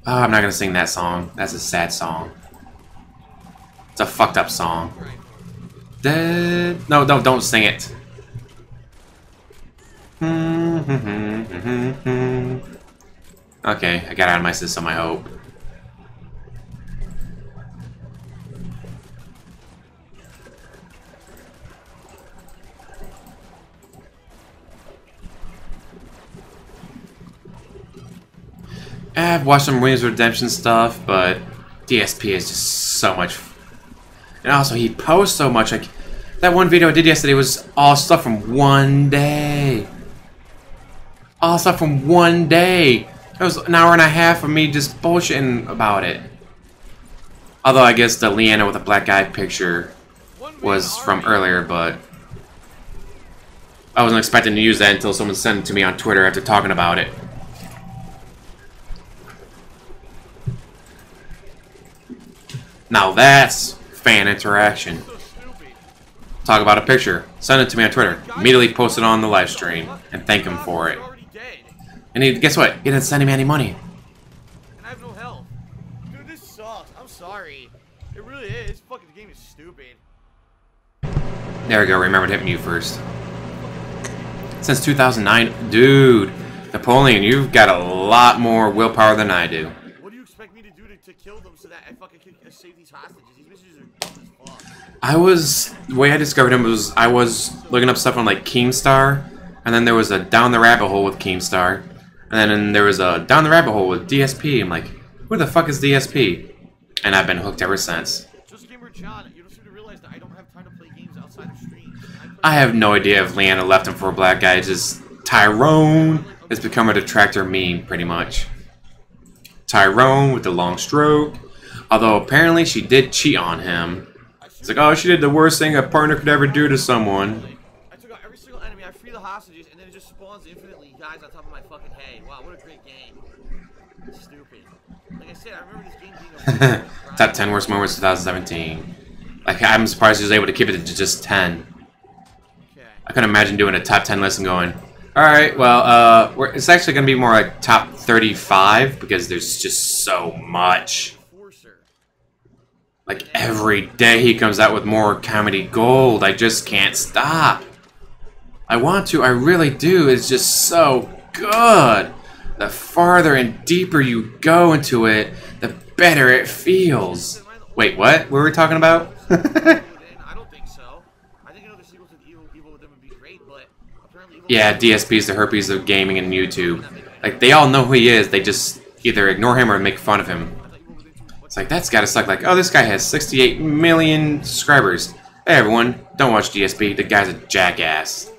Oh, I'm not gonna sing that song. That's a sad song. It's a fucked up song. Dead. No, don't sing it. Okay, I got out of my system, I hope. I've watched some Wings Redemption stuff, but DSP is just so much. And also, he posts so much. Like, that one video I did yesterday was all stuff from one day. All stuff from one day. It was an hour and a half of me just bullshitting about it. Although, I guess the Leanna with the black eye picture was from earlier, but I wasn't expecting to use that until someone sent it to me on Twitter after talking about it. Now that's fan interaction. talk about a picture, send it to me on Twitter, immediately post it on the live stream, and thank him for it. And he, guess what? He didn't send me any money. And I have no health. Dude, this sucks. I'm sorry. It really is. This fucking game is stupid. There we go. Remember to hit me first. Since 2009, dude, Napoleon, you've got a lot more willpower than I do. What do you expect me to do to kill them so that I fucking can save these hostages? These missions are dumb as fuck. The way I discovered him was I was looking up stuff on like Keemstar, and then there was a Down the Rabbit Hole with Keemstar, and then there was a Down the Rabbit Hole with DSP. I'm like, who the fuck is DSP? And I've been hooked ever since. Just Gamer John, you don't seem to realize that I don't have time to play games outside of streams. I have no idea if Leanna left him for a black guy. Just Tyrone has become a detractor meme, pretty much. Tyrone with the long stroke. Although apparently she did cheat on him. It's like, oh, she did the worst thing a partner could ever do to someone. I took out every single enemy, I free the hostages, and then it just spawns infinitely guys on top of my fucking hay. Wow, what a great game. It's stupid. Like I said, I remember this game being a Top 10 worst moments 2017. Like, I'm surprised he was able to keep it to just 10. I couldn't imagine doing a top 10 list and going, alright, well, it's actually going to be more like top 35 because there's just so much. Like, every day he comes out with more comedy gold. I just can't stop. I want to, I really do. It's just so good. The farther and deeper you go into it, the better it feels. Wait, what? What were we talking about? I don't think so. I think another sequel to Evil Within would be great, but apparently yeah, DSP is the herpes of gaming and YouTube. Like, they all know who he is. They just either ignore him or make fun of him. It's like, that's gotta suck. Like, oh, this guy has 68 million subscribers. Hey, everyone, don't watch DSP. The guy's a jackass.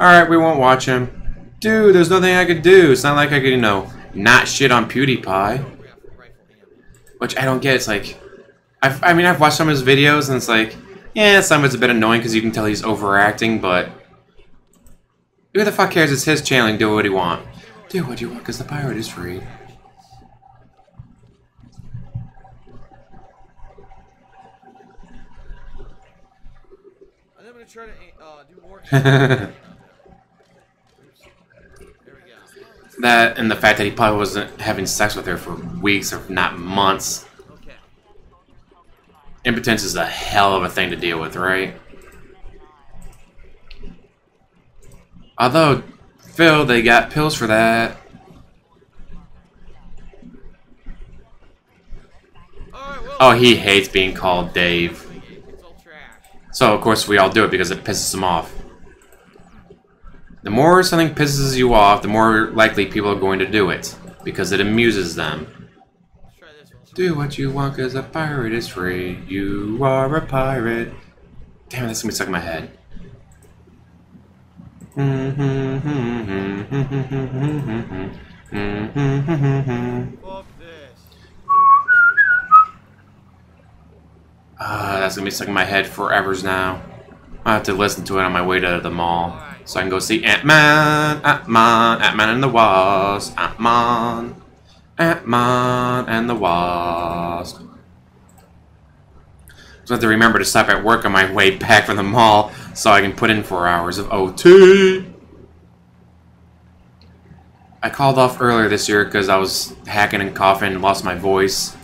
Alright, we won't watch him. Dude, there's nothing I could do. It's not like I could, you know, not shit on PewDiePie. Which I don't get. It's like, I mean, I've watched some of his videos, and it's like, yeah, some of it's a bit annoying because you can tell he's overacting, but who the fuck cares? It's his channel and do what he want. Do what you want because the pirate is free. I'm gonna try to do more. That and the fact that he probably wasn't having sex with her for weeks or not months. Okay. Impotence is a hell of a thing to deal with, right? Although, Phil, they got pills for that. Oh, he hates being called Dave. So, of course, we all do it because it pisses him off. The more something pisses you off, the more likely people are going to do it. Because it amuses them. Do what you want because a pirate is free. You are a pirate. Damn it, that's going to be stuck in my head. That's going to be stuck in my head forevers now. I'll have to listen to it on my way to the mall. So I can go see Ant-Man, Ant-Man, Ant-Man and the Wasp, Ant-Man, Ant-Man and the Wasp. So I have to remember to stop at work on my way back from the mall so I can put in 4 hours of OT. I called off earlier this year because I was hacking and coughing and lost my voice.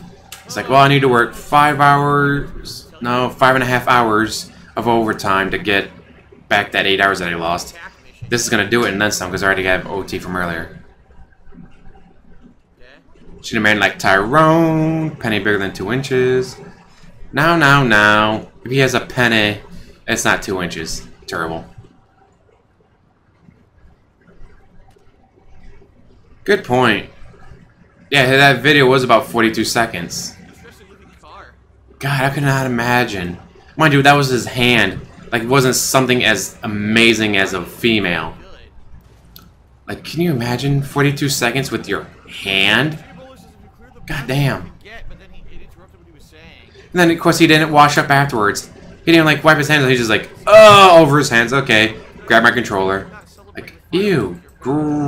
It's like, well, I need to work 5 hours, no, 5.5 hours of overtime to get back that 8 hours that I lost. This is gonna do it and then some because I already have OT from earlier. Should have made like Tyrone, penny bigger than 2 inches. Now. If he has a penny, it's not 2 inches. Terrible. Good point. Yeah, that video was about 42 seconds. God, I could not imagine. Mind you, that was his hand. Like, it wasn't something as amazing as a female. Like, can you imagine 42 seconds with your hand? God damn. And then, of course, he didn't wash up afterwards. He didn't, like, wipe his hands. He's just like, oh, over his hands. Okay, grab my controller. Like, ew. Gross.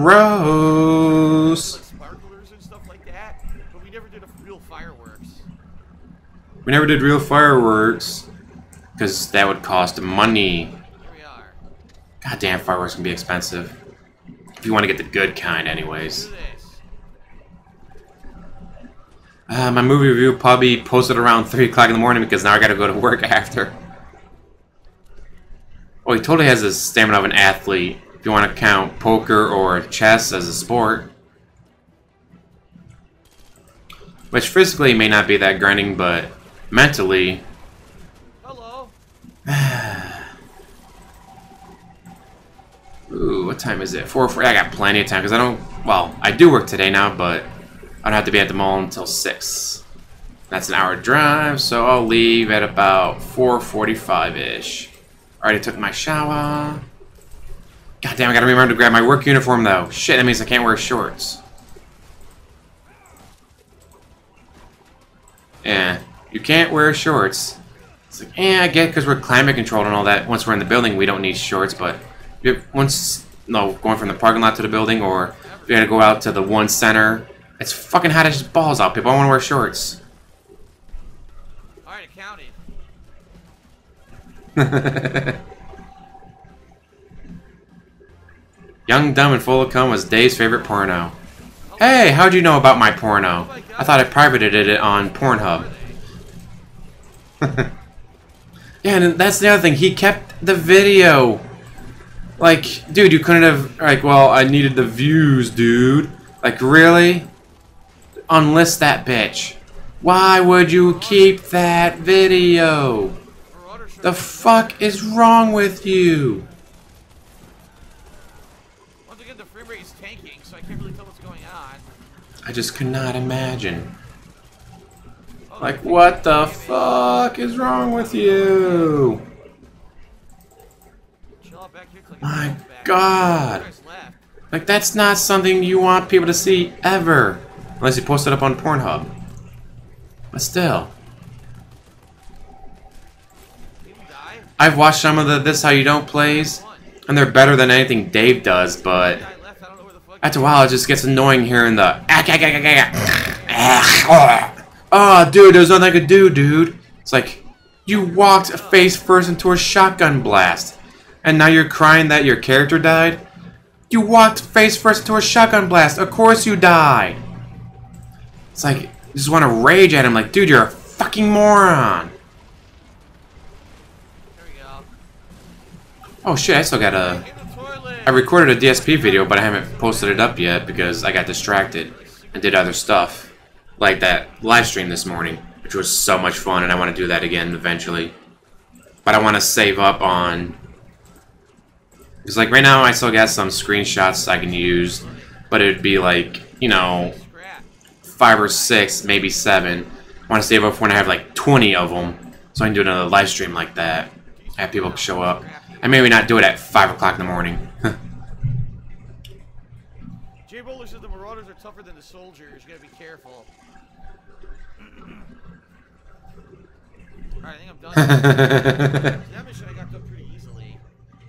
We never did real fireworks. Because that would cost money. Here we are. Goddamn, fireworks can be expensive. If you want to get the good kind, anyways. Do this. My movie review will probably posted around 3 o'clock in the morning because now I gotta go to work after. Oh, he totally has the stamina of an athlete. If you want to count poker or chess as a sport. Which physically may not be that grinding, but mentally... Hello. Ooh, what time is it? 4:40. I got plenty of time because I don't... Well, I do work today now, but I don't have to be at the mall until 6. That's an hour drive, so I'll leave at about 4:45-ish. Already took my shower. God damn, I gotta remember to grab my work uniform though. Shit, that means I can't wear shorts. Yeah, you can't wear shorts. It's like, I get because we're climate controlled and all that. Once we're in the building, we don't need shorts, but going from the parking lot to the building, or if you gotta go out to the one center, it's fucking hot as balls out. People don't want to wear shorts. Alright, I counted. Young, Dumb, and Full of Cum was Dave's favorite porno. Hey, how'd you know about my porno? I thought I privated it on Pornhub. Yeah, and that's the other thing. He kept the video. Like, dude, you couldn't have... Like, well, I needed the views, dude. Like, really? Unlist that bitch. Why would you keep that video? The fuck is wrong with you? Once again, the frame rate is tanking, so I can't really tell what's going on. I just could not imagine. Like, what the fuck is wrong with you? My God. Like, that's not something you want people to see ever. Unless you post it up on Pornhub. But still. I've watched some of the This How You Don't plays, and they're better than anything Dave does, but after a while it just gets annoying hearing the oh, dude, there's nothing I could do, dude. It's like, you walked face first into a shotgun blast, and now you're crying that your character died? You walked face first into a shotgun blast, of course you died. It's like, you just want to rage at him like, dude, you're a fucking moron. Oh shit, I still got a... I recorded a DSP video, but I haven't posted it up yet because I got distracted and did other stuff. Like that live stream this morning, which was so much fun, and I want to do that again eventually. But I want to save up on... Because like right now I still got some screenshots I can use, but it would be like, you know, 5 or 6, maybe 7. I want to save up for when I have like 20 of them, so I can do another live stream like that. Have people show up. And maybe not do it at 5 o'clock in the morning. Jay Bowler said the Marauders are tougher than the soldiers. You gotta be careful. Alright, I think I'm done. That mission I got done pretty easily.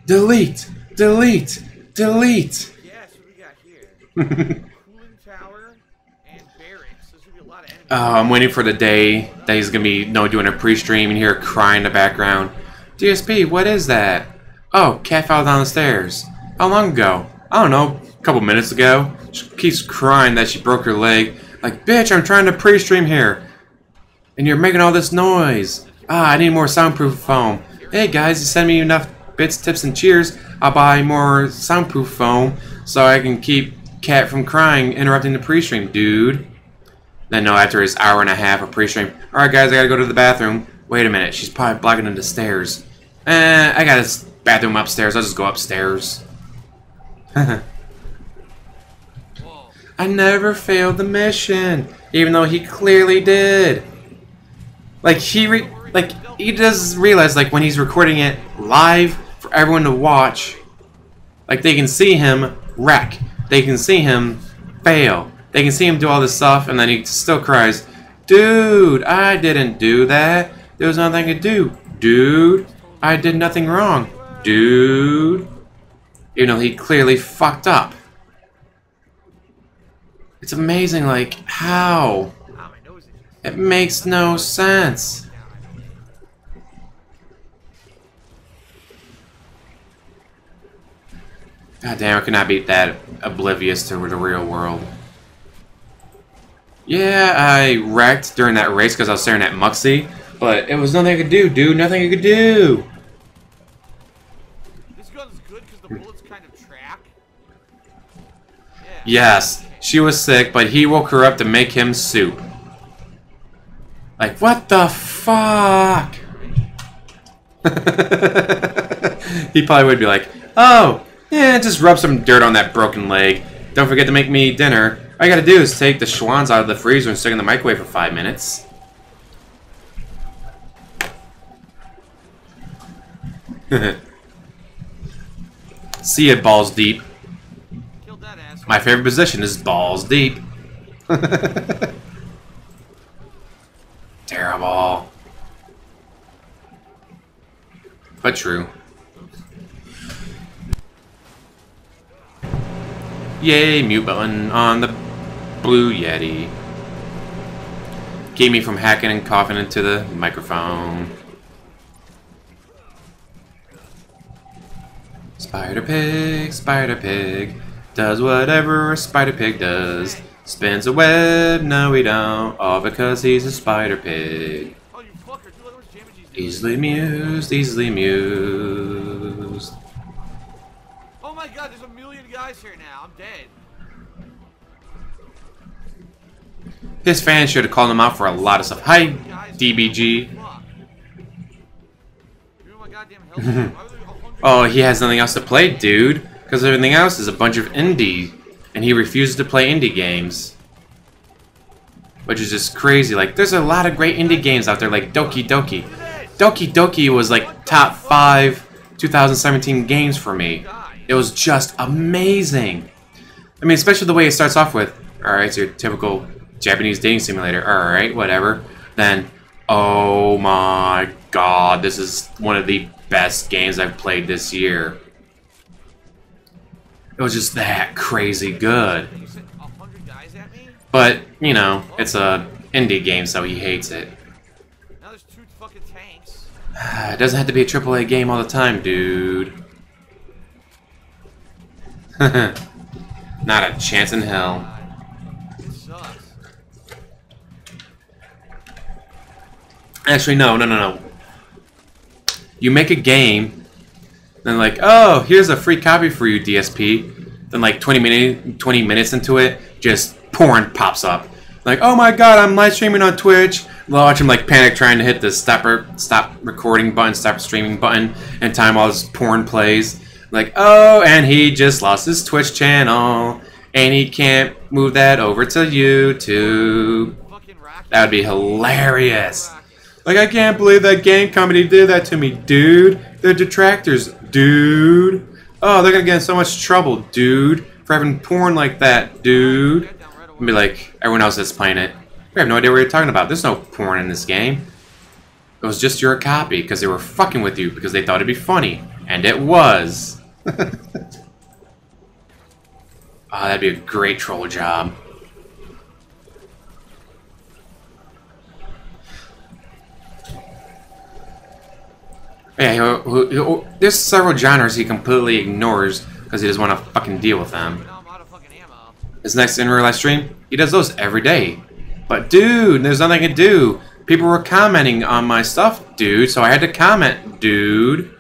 Delete! Delete! Delete! Yes, what we got here? Cooling tower and barracks. There's gonna be a lot of enemies. I'm waiting for the day that he's gonna be doing a pre-stream and hear her crying in the background. DSP, what is that? Oh, cat fell down the stairs. How long ago? I don't know, a couple minutes ago. She keeps crying that she broke her leg. Like, bitch, I'm trying to pre-stream here. And you're making all this noise. Ah, I need more soundproof foam. Hey guys, you send me enough bits, tips, and cheers, I'll buy more soundproof foam so I can keep Cat from crying, interrupting the pre-stream, dude. Then no, after his hour and a half of pre-stream, alright guys, I gotta go to the bathroom. Wait a minute, she's probably blocking the stairs. I got a bathroom upstairs, I'll just go upstairs. I never failed the mission, even though he clearly did. Like, he does realize, like, when he's recording it live for everyone to watch, like, they can see him wreck. They can see him fail. They can see him do all this stuff, and then he still cries, dude, I didn't do that. There was nothing I could do. Dude, I did nothing wrong. Dude. Even though he clearly fucked up. It's amazing, like, how? It makes no sense. God damn, I could not be that oblivious to the real world. Yeah, I wrecked during that race because I was staring at Muxie, but it was nothing I could do, dude. Nothing I could do. This gun's good because the bullets kind of track. Yeah. Yes, she was sick, but he woke her up to make him soup. Like, what the fuck? He probably would be like, oh, yeah, just rub some dirt on that broken leg. Don't forget to make me dinner. All you gotta do is take the schwans out of the freezer and stick in the microwave for 5 minutes. See it, balls deep. Killed that asshole. My favorite position is balls deep. Terrible. But true. Yay, mute button on the Blue Yeti. Keep me from hacking and coughing into the microphone. Spider Pig, does whatever a Spider Pig does. Spins a web, no we don't, all because he's a Spider Pig. Oh, you fucker, dude, look how much damage he's doing. Easily mused, easily mused. Oh my god, there's a million guys here now. I'm dead. His fans should have called him out for a lot of stuff. Hi, DBG. Fuck. You're my goddamn health. Why were there 100 Oh, he has nothing else to play, dude. Because everything else is a bunch of indie. And he refuses to play indie games. Which is just crazy. Like, there's a lot of great indie games out there, like Doki Doki. Doki Doki was like top 5 2017 games for me. It was just amazing. I mean, especially the way it starts off with, alright, it's your typical Japanese dating simulator. Alright, whatever. Then, oh my god, this is one of the best games I've played this year. It was just that crazy good. You sent 100 guys at me? But, you know, it's a indie game, so he hates it. Now there's 2 fucking tanks. It doesn't have to be a AAA game all the time, dude. Not a chance in hell. It sucks. Actually, no. You make a game, then like, oh, here's a free copy for you, DSP. Then like 20 minutes into it, just porn pops up. Like, oh my god, I'm live streaming on Twitch. We'll watch him like panic trying to hit the stop recording button, stop streaming button, and time all this porn plays. Like, oh, and he just lost his Twitch channel, and he can't move that over to YouTube. That would be hilarious. Like, I can't believe that game company did that to me, dude. They're detractors, dude. Oh, they're gonna get in so much trouble, dude, for having porn like that, dude. And be like, everyone else that's playing it, we have no idea what you're talking about. There's no porn in this game. It was just your copy, because they were fucking with you, because they thought it'd be funny. And it was. Oh, that'd be a great troll job. Yeah, there's several genres he completely ignores because he doesn't want to fucking deal with them. His next in real life stream, he does those every day. But dude, there's nothing I can do. People were commenting on my stuff, dude, so I had to comment, dude.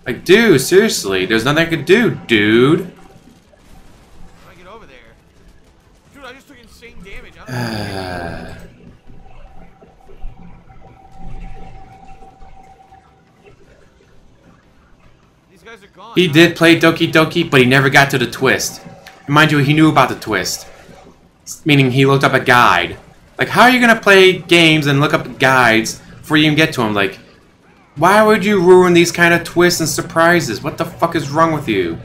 Like, dude, seriously, there's nothing I could do, dude. How do I get over there? Dude, I just took insane damage. These guys are gone. He did play Doki Doki, but he never got to the twist. And mind you, he knew about the twist. Meaning he looked up a guide. Like, how are you gonna play games and look up guides before you even get to them? Like, why would you ruin these kind of twists and surprises? What the fuck is wrong with you?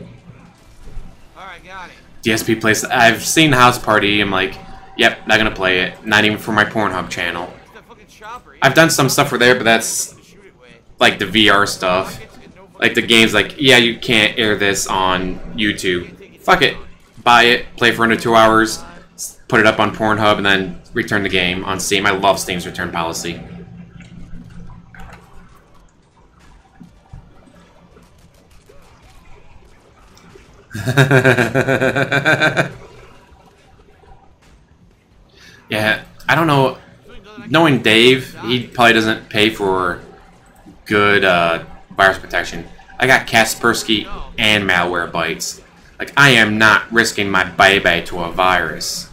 Alright, got it. DSP plays. I've seen House Party. I'm like, yep, not gonna play it. Not even for my Pornhub channel. I've done some stuff for there, but that's like the VR stuff. Like the games, like, yeah, you can't air this on YouTube. Fuck it. Buy it, play for under 2 hours, put it up on Pornhub, and then return the game on Steam. I love Steam's return policy. Yeah, I don't know. Knowing Dave, he probably doesn't pay for good virus protection. I got Kaspersky and Malwarebytes. Like, I am not risking my baby to a virus.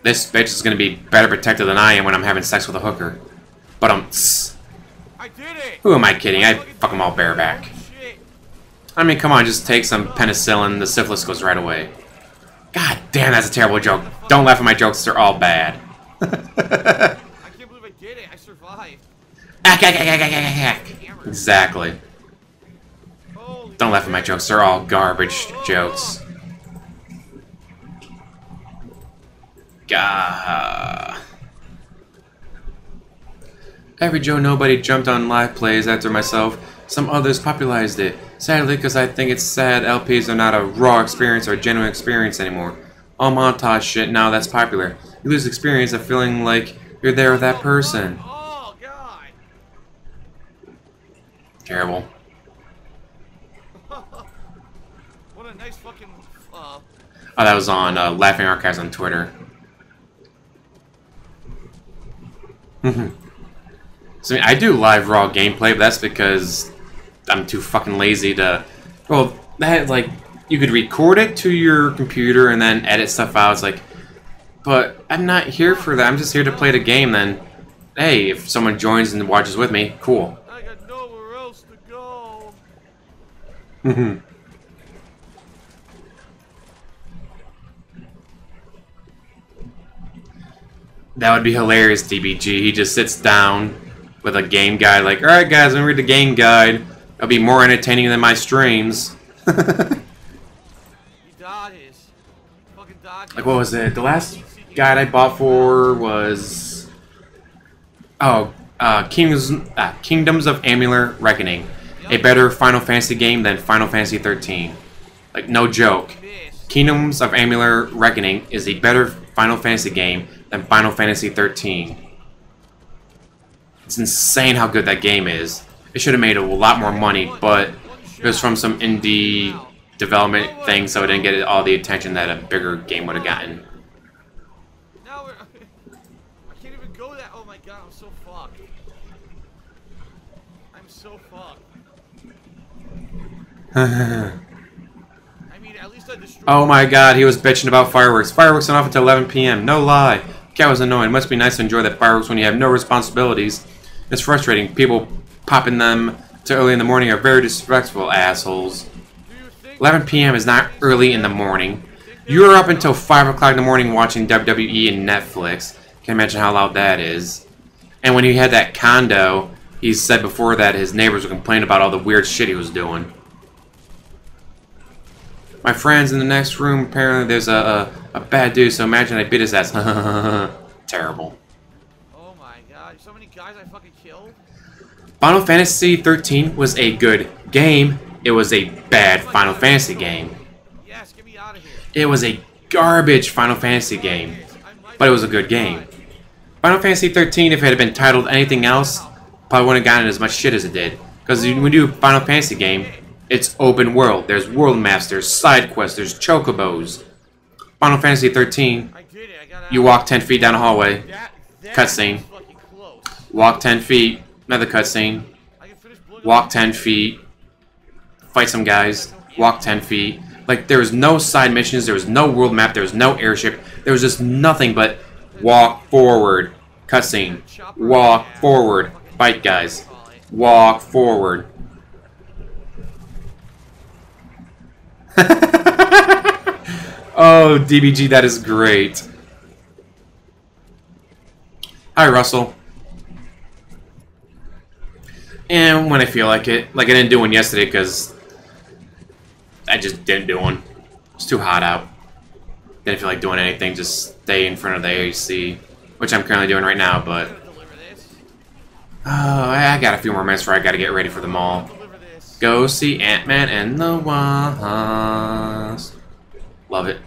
This bitch is gonna be better protected than I am when I'm having sex with a hooker. But who am I kidding? I fuck them all bareback. I mean, come on, just take some penicillin, the syphilis goes right away. God damn, that's a terrible joke. Don't laugh at my jokes, they're all bad. I can't believe I did it. I survived. Exactly. Don't laugh at my jokes, they're all garbage jokes. Gah. Every Joe Nobody jumped on live plays after myself. Some others popularized it. Sadly, because I think it's sad LPs are not a raw experience or a genuine experience anymore. All montage shit now that's popular. You lose experience of feeling like you're there with that person. Oh, God. Terrible. What a nice fucking... Oh, that was on Laughing Archives on Twitter. So I do live raw gameplay, but that's because I'm too fucking lazy to... Well, that, like, you could record it to your computer and then edit stuff out. It's like... But I'm not here for that. I'm just here to play the game, then. Hey, if someone joins and watches with me, cool. I got nowhere else to go. That would be hilarious, DBG. He just sits down with a game guide, like, alright guys, I'm gonna read the game guide. It'll be more entertaining than my streams. Like, what was it? The last guide I bought for was... Oh, Kingdoms of Amulet Reckoning. A better Final Fantasy game than Final Fantasy 13. Like, no joke. Kingdoms of Amulet Reckoning is a better Final Fantasy game than Final Fantasy 13. It's insane how good that game is. It should have made a lot more money, but it was from some indie development thing, so it didn't get all the attention that a bigger game would have gotten. Now I can't even go that. Oh my god, I'm so fucked. I'm so fucked. I mean, at least I destroyed. Oh my god, he was bitching about fireworks. Fireworks went off until 11 p.m. No lie. Cat was annoying. It must be nice to enjoy the fireworks when you have no responsibilities. It's frustrating. People popping them too early in the morning are very disrespectful assholes. 11 p.m. is not early in the morning. You're up until 5 o'clock in the morning watching WWE and Netflix. Can't imagine how loud that is. And when he had that condo, he said before that his neighbors would complain about all the weird shit he was doing. My friend's in the next room. Apparently there's a bad dude, so imagine I beat his ass. Terrible. Oh my god, so many guys I fucking killed? Final Fantasy 13 was a good game. It was a bad Final Fantasy game. Yes, get me out of here. It was a garbage Final Fantasy game, but it was a good game. Final Fantasy 13, if it had been titled anything else, probably wouldn't have gotten as much shit as it did. Because when you do a Final Fantasy game, it's open world. There's world maps, there's side quests, there's chocobos. Final Fantasy 13, you walk 10 feet down a hallway, cutscene. Walk 10 feet, another cutscene. Walk 10 feet, fight some guys, walk 10 feet. Like, there was no side missions, there was no world map, there was no airship. There was just nothing but walk forward, cutscene. Walk forward, fight guys. Walk forward. Oh, DBG, that is great. Hi, Russell. And when I feel like it. Like, I didn't do one yesterday because I just didn't do one. It's too hot out. Didn't feel like doing anything, just stay in front of the AC, which I'm currently doing right now, but... Oh, I got a few more minutes before I gotta get ready for the mall. Go see Ant-Man and the Wasp. Love it.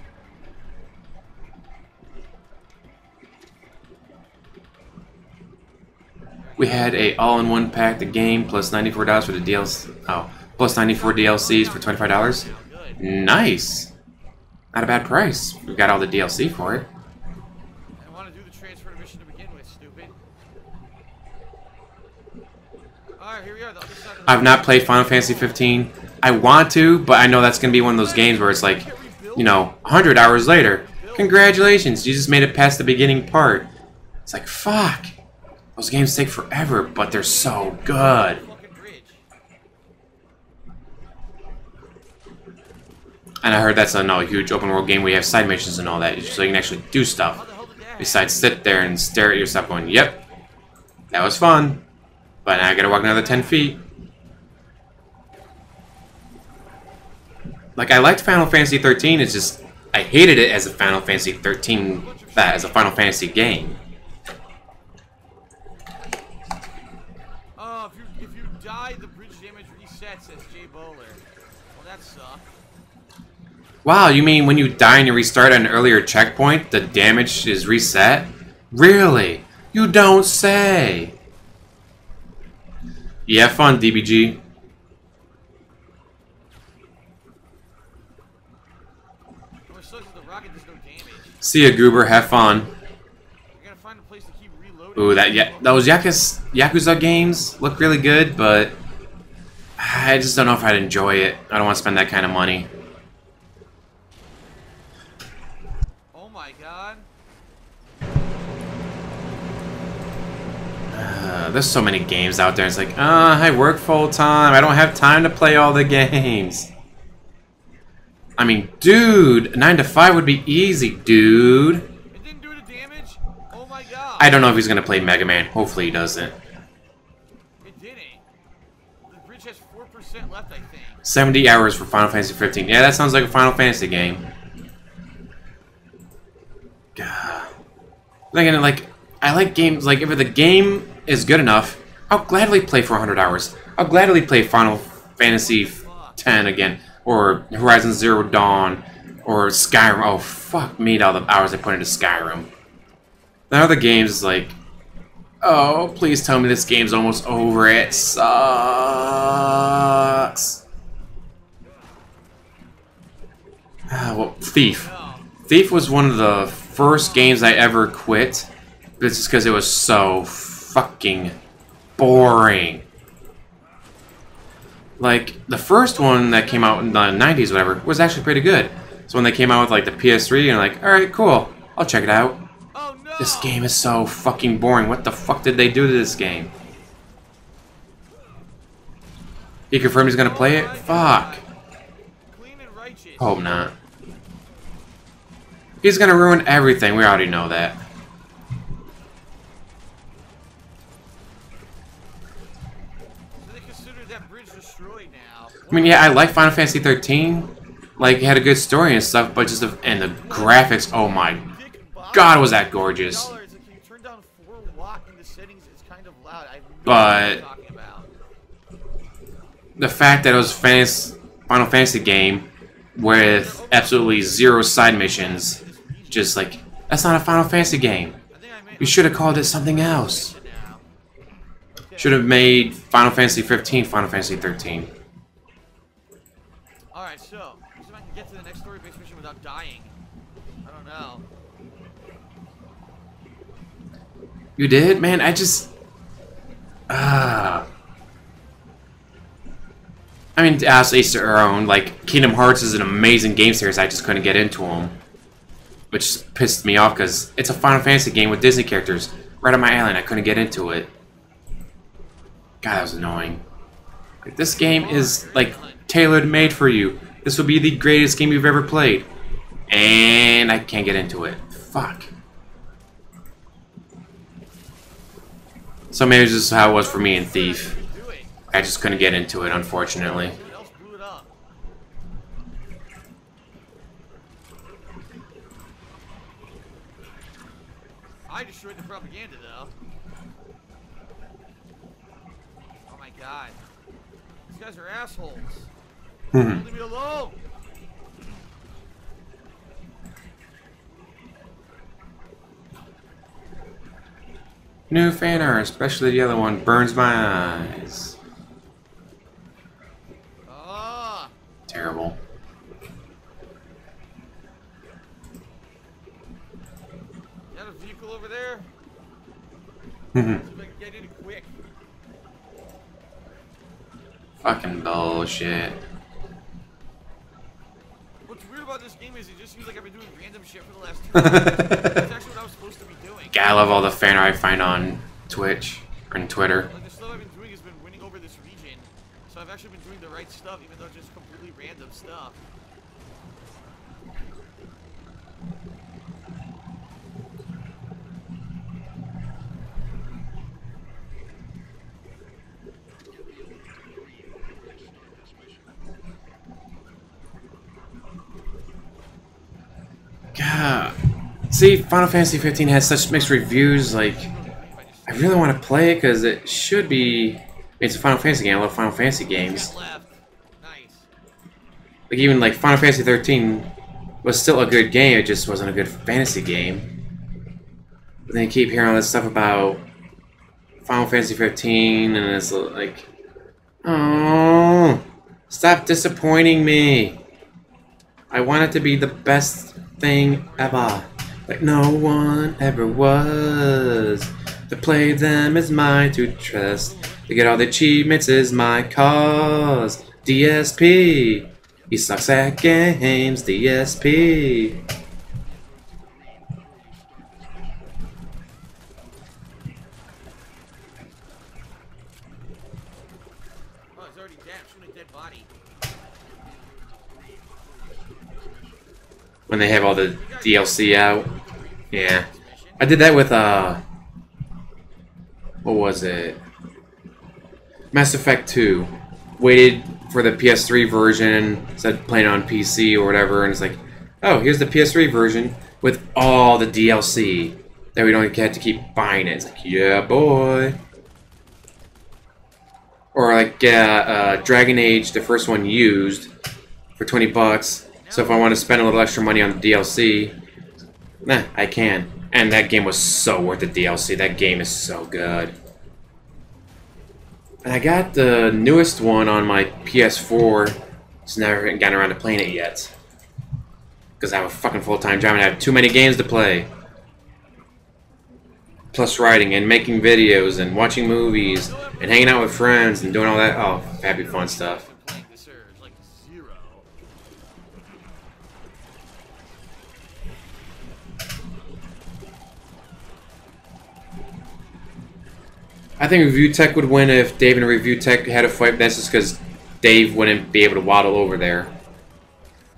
We had a all-in-one pack, the game, plus $94 for the DLC. Oh, plus 94 DLCs for $25. Nice. Not a bad price. We got all the DLC for it. I want to do the transfer mission to begin with, stupid. Alright, here we are. The other side of the I've not played Final Fantasy 15. I want to, but I know that's going to be one of those games where it's like, you know, 100 hours later. Congratulations, you just made it past the beginning part. It's like, fuck. Those games take forever, but they're so good. And I heard that's a huge open world game where you have side missions and all that, so you can actually do stuff. Besides sit there and stare at yourself going, yep, that was fun, but now I gotta walk another 10 feet. Like, I liked Final Fantasy 13, it's just, I hated it as a Final Fantasy 13, as a Final Fantasy game. Oh, if you die, the bridge damage resets, says Jay Bowler. Well, that sucks. Wow, you mean when you die and you restart at an earlier checkpoint, the damage is reset? Really? You don't say! You have fun, DBG. See ya, Goober. Have fun. Ooh, those Yakuza games look really good, but I just don't know if I'd enjoy it. I don't want to spend that kind of money. Oh my god. There's so many games out there. It's like, I work full time. I don't have time to play all the games. I mean, dude, 9 to 5 would be easy, dude. It didn't do any damage? Oh my god. I don't know if he's gonna play Mega Man. Hopefully he doesn't. It didn't. The bridge has 4% left, I think. 70 hours for Final Fantasy 15. Yeah, that sounds like a Final Fantasy game. God. Like, I like games, like, if the game is good enough, I'll gladly play for 100 hours. I'll gladly play Final Fantasy 10 again. Or Horizon Zero Dawn, or Skyrim. Oh, fuck me, all the hours I put into Skyrim. The other games is like, oh, please tell me this game's almost over. It sucks. Well, Thief. Thief was one of the first games I ever quit. But it's just because it was so fucking boring. Like, the first one that came out in the 90s, whatever, was actually pretty good. So when they came out with, like, the PS3, you're like, alright, cool, I'll check it out. Oh, no. This game is so fucking boring. What the fuck did they do to this game? He confirmed he's gonna play it? Fuck. Clean and righteous. Hope not. He's gonna ruin everything, we already know that. I mean, yeah, I like Final Fantasy 13. Like, it had a good story and stuff, but just and the graphics, oh my god, was that gorgeous. But the fact that it was Final Fantasy game with absolutely zero side missions, just like, that's not a Final Fantasy game. We should have called it something else. Should have made Final Fantasy 15 Final Fantasy 13. Alright, so, see if I can get to the next story-based mission without dying. I don't know. You did? Man, I just... I mean, as each to our own, like, Kingdom Hearts is an amazing game series, I just couldn't get into them. Which pissed me off, because it's a Final Fantasy game with Disney characters. Right on my alley, and I couldn't get into it. God, that was annoying. Like, this game is, like, tailor-made for you. This will be the greatest game you've ever played. And I can't get into it. Fuck. So maybe this is how it was for me in Thief. I just couldn't get into it, unfortunately. I destroyed the propaganda, though. Oh my god. These guys are assholes. Leave me alone! New fan art, especially the other one, burns my eyes. Ah! Terrible. Like, get it quick. Fucking bullshit. What's weird about this game is it just seems like I've been doing random shit for the last 2 hours. That's actually what I was supposed to be doing. God, I love all the fan art I find on Twitch or on Twitter. Like, the stuff I've been doing has been winning over this region. So I've actually been doing the right stuff, even though it's just completely random stuff. God. See, Final Fantasy 15 has such mixed reviews. Like, I really want to play it because it should be. I mean, it's a Final Fantasy game. I love Final Fantasy games. Nice. Like, even like Final Fantasy 13 was still a good game. It just wasn't a good fantasy game. But then you keep hearing all this stuff about Final Fantasy 15, and it's like, oh, stop disappointing me. I want it to be the best thing ever, like no one ever was. To play them is mine to trust. To get all the achievements is my cause. DSP, he sucks at games. DSP. Oh, it's already dead. I'm shooting a dead body. When they have all the DLC out. Yeah. I did that with, what was it? Mass Effect 2. Waited for the PS3 version, instead of playing on PC or whatever, and it's like, oh, here's the PS3 version with all the DLC. That we don't have to keep buying it. It's like, yeah, boy. Or like, Dragon Age, the first one used, for 20 bucks. So if I want to spend a little extra money on the DLC, nah, I can. And that game was so worth the DLC. That game is so good. And I got the newest one on my PS4. Just never gotten around to playing it yet. Because I have a fucking full-time job and I have too many games to play. Plus writing and making videos and watching movies and hanging out with friends and doing all that. Oh, happy fun stuff. I think Review Tech would win if Dave and Review Tech had a fight. That's just because Dave wouldn't be able to waddle over there.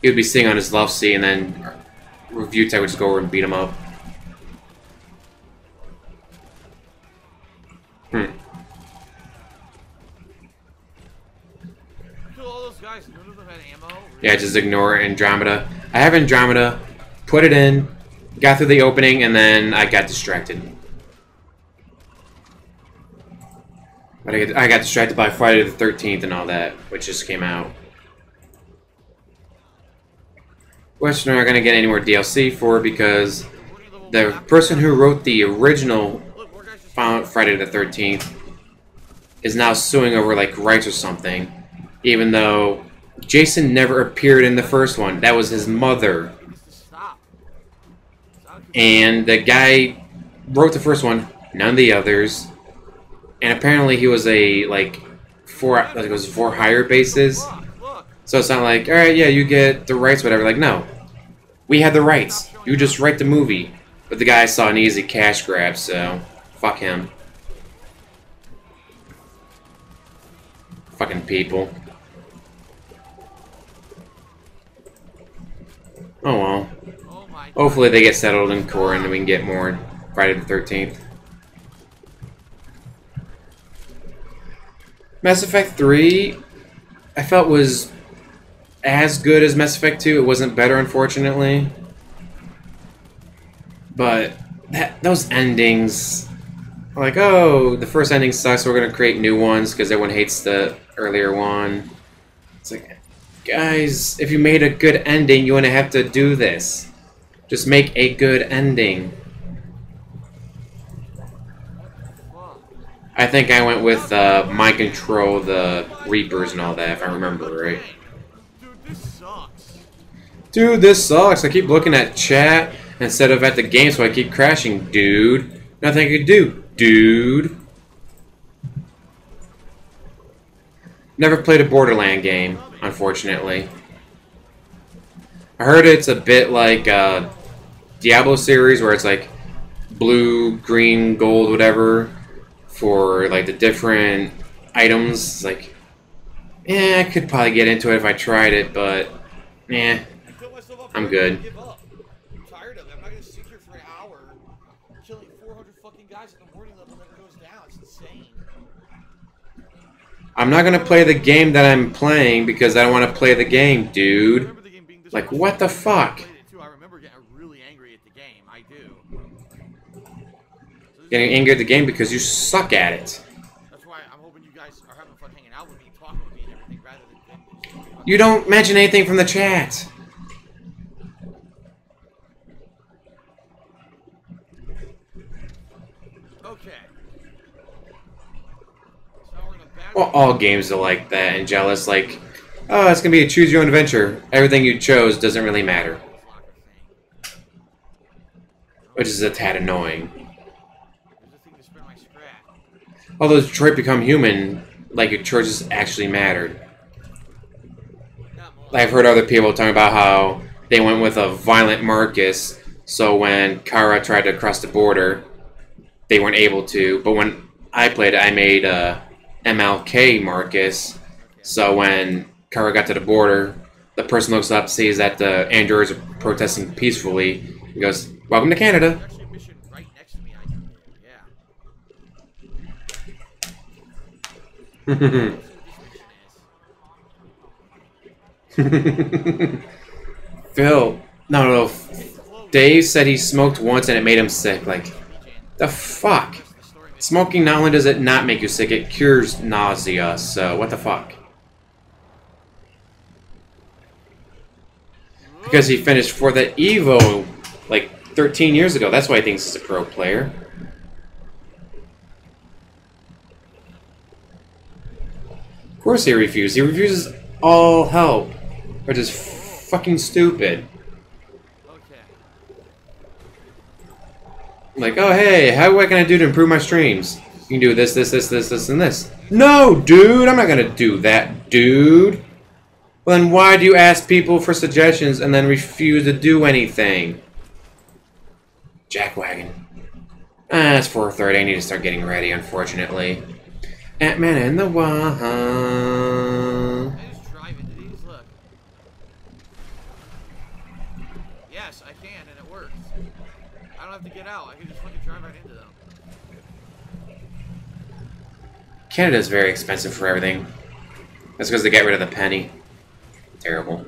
He would be sitting on his love seat, and then Review Tech would just go over and beat him up. Kill all those guys. None of them had ammo. Really? Yeah, just ignore Andromeda. I have Andromeda, put it in, got through the opening, and then I got distracted. But I got distracted by Friday the 13th and all that, which just came out. Which we're not going to get any more DLC for because the person who wrote the original Friday the 13th is now suing over like rights or something, even though Jason never appeared in the first one. That was his mother. And the guy wrote the first one, none of the others. And apparently he was a like for hire basis. So it's not like, alright, yeah, you get the rights, whatever. Like, no. We had the rights. You just write the movie. But the guy saw an easy cash grab, so fuck him. Fucking people. Oh well. Hopefully they get settled in court and we can get more Friday the 13th. Mass Effect 3, I felt was as good as Mass Effect 2. It wasn't better, unfortunately. But those endings, like, oh, the first ending sucks, so we're going to create new ones because everyone hates the earlier one. It's like, guys, if you made a good ending, you wouldn't have to do this. Just make a good ending. I think I went with Mind Control, the Reapers and all that, if I remember right. Dude, this sucks. Dude, this sucks. I keep looking at chat instead of at the game, so I keep crashing. Dude, nothing I can do. dude. Never played a Borderland game, unfortunately. I heard it's a bit like Diablo series, where it's like blue, green, gold, whatever, for like the different items. It's like, yeah, I could probably get into it if I tried it, but yeah, I'm good. I'm tired of it. I'm not gonna sit here for an hour killing 400 fucking guys at the morning level never goes down. It's insane. I'm not gonna play the game that I'm playing because I don't want to play the game, dude. Like, what the fuck? I remember getting really angry at the game. I do. Getting angry at the game because you suck at it. That's why I'm hoping you guys are having fun hanging out with me, talking with me, and everything, rather than. You don't mention anything from the chat. Okay. Well, all games are like that and jealous. Like, oh, it's gonna be a choose your own adventure. Everything you chose doesn't really matter, which is a tad annoying. Although Detroit Become Human, like, your choices actually mattered. I've heard other people talking about how they went with a violent Marcus, so when Kara tried to cross the border, they weren't able to. But when I played it, I made MLK Marcus, so when Kara got to the border, the person looks up, sees that the androids are protesting peacefully, and goes, "Welcome to Canada." Phil, no. Dave said he smoked once and it made him sick. Like, the fuck? Smoking, not only does it not make you sick, it cures nausea, so what the fuck? Because he finished for the Evo like 13 years ago. That's why he thinks he's a pro player. Of course he refused. He refuses all help. Which is fucking stupid. Like, oh hey, what can I do to improve my streams? You can do this, and this. No, dude, I'm not gonna do that, dude. Well, then why do you ask people for suggestions and then refuse to do anything? Jackwagon. It's 4:30. I need to start getting ready, unfortunately. Ant-Man and the Wasp. I just drive into these, look. Yes, I can, and it works. I don't have to get out. I can just fucking drive right into them. Canada's very expensive for everything. That's because they got rid of the penny. Terrible.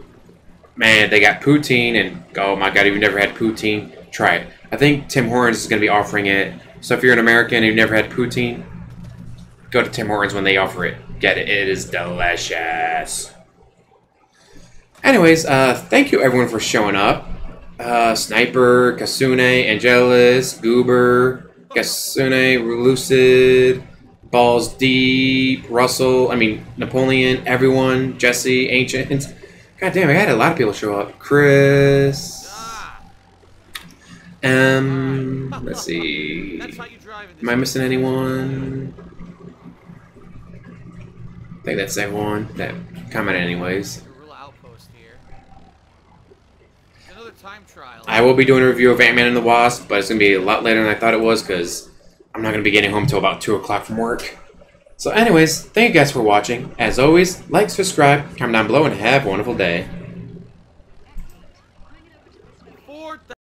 Man, they got poutine, and oh my god, if you've never had poutine, try it. I think Tim Hortons is going to be offering it. So if you're an American and you've never had poutine, go to Tim Hortons when they offer it. Get it. It is delicious. Anyways, thank you everyone for showing up. Sniper, Kasune, Angelus, Goober, Kasune, Lucid, Balls Deep, Russell, Napoleon, everyone, Jesse, Ancient. God damn, I had a lot of people show up. Chris. Let's see. Am I missing anyone? I think that's everyone that commented anyways. I will be doing a review of Ant-Man and the Wasp, but it's going to be a lot later than I thought it was because I'm not going to be getting home until about 2 o'clock from work. So anyways, thank you guys for watching. As always, like, subscribe, comment down below, and have a wonderful day.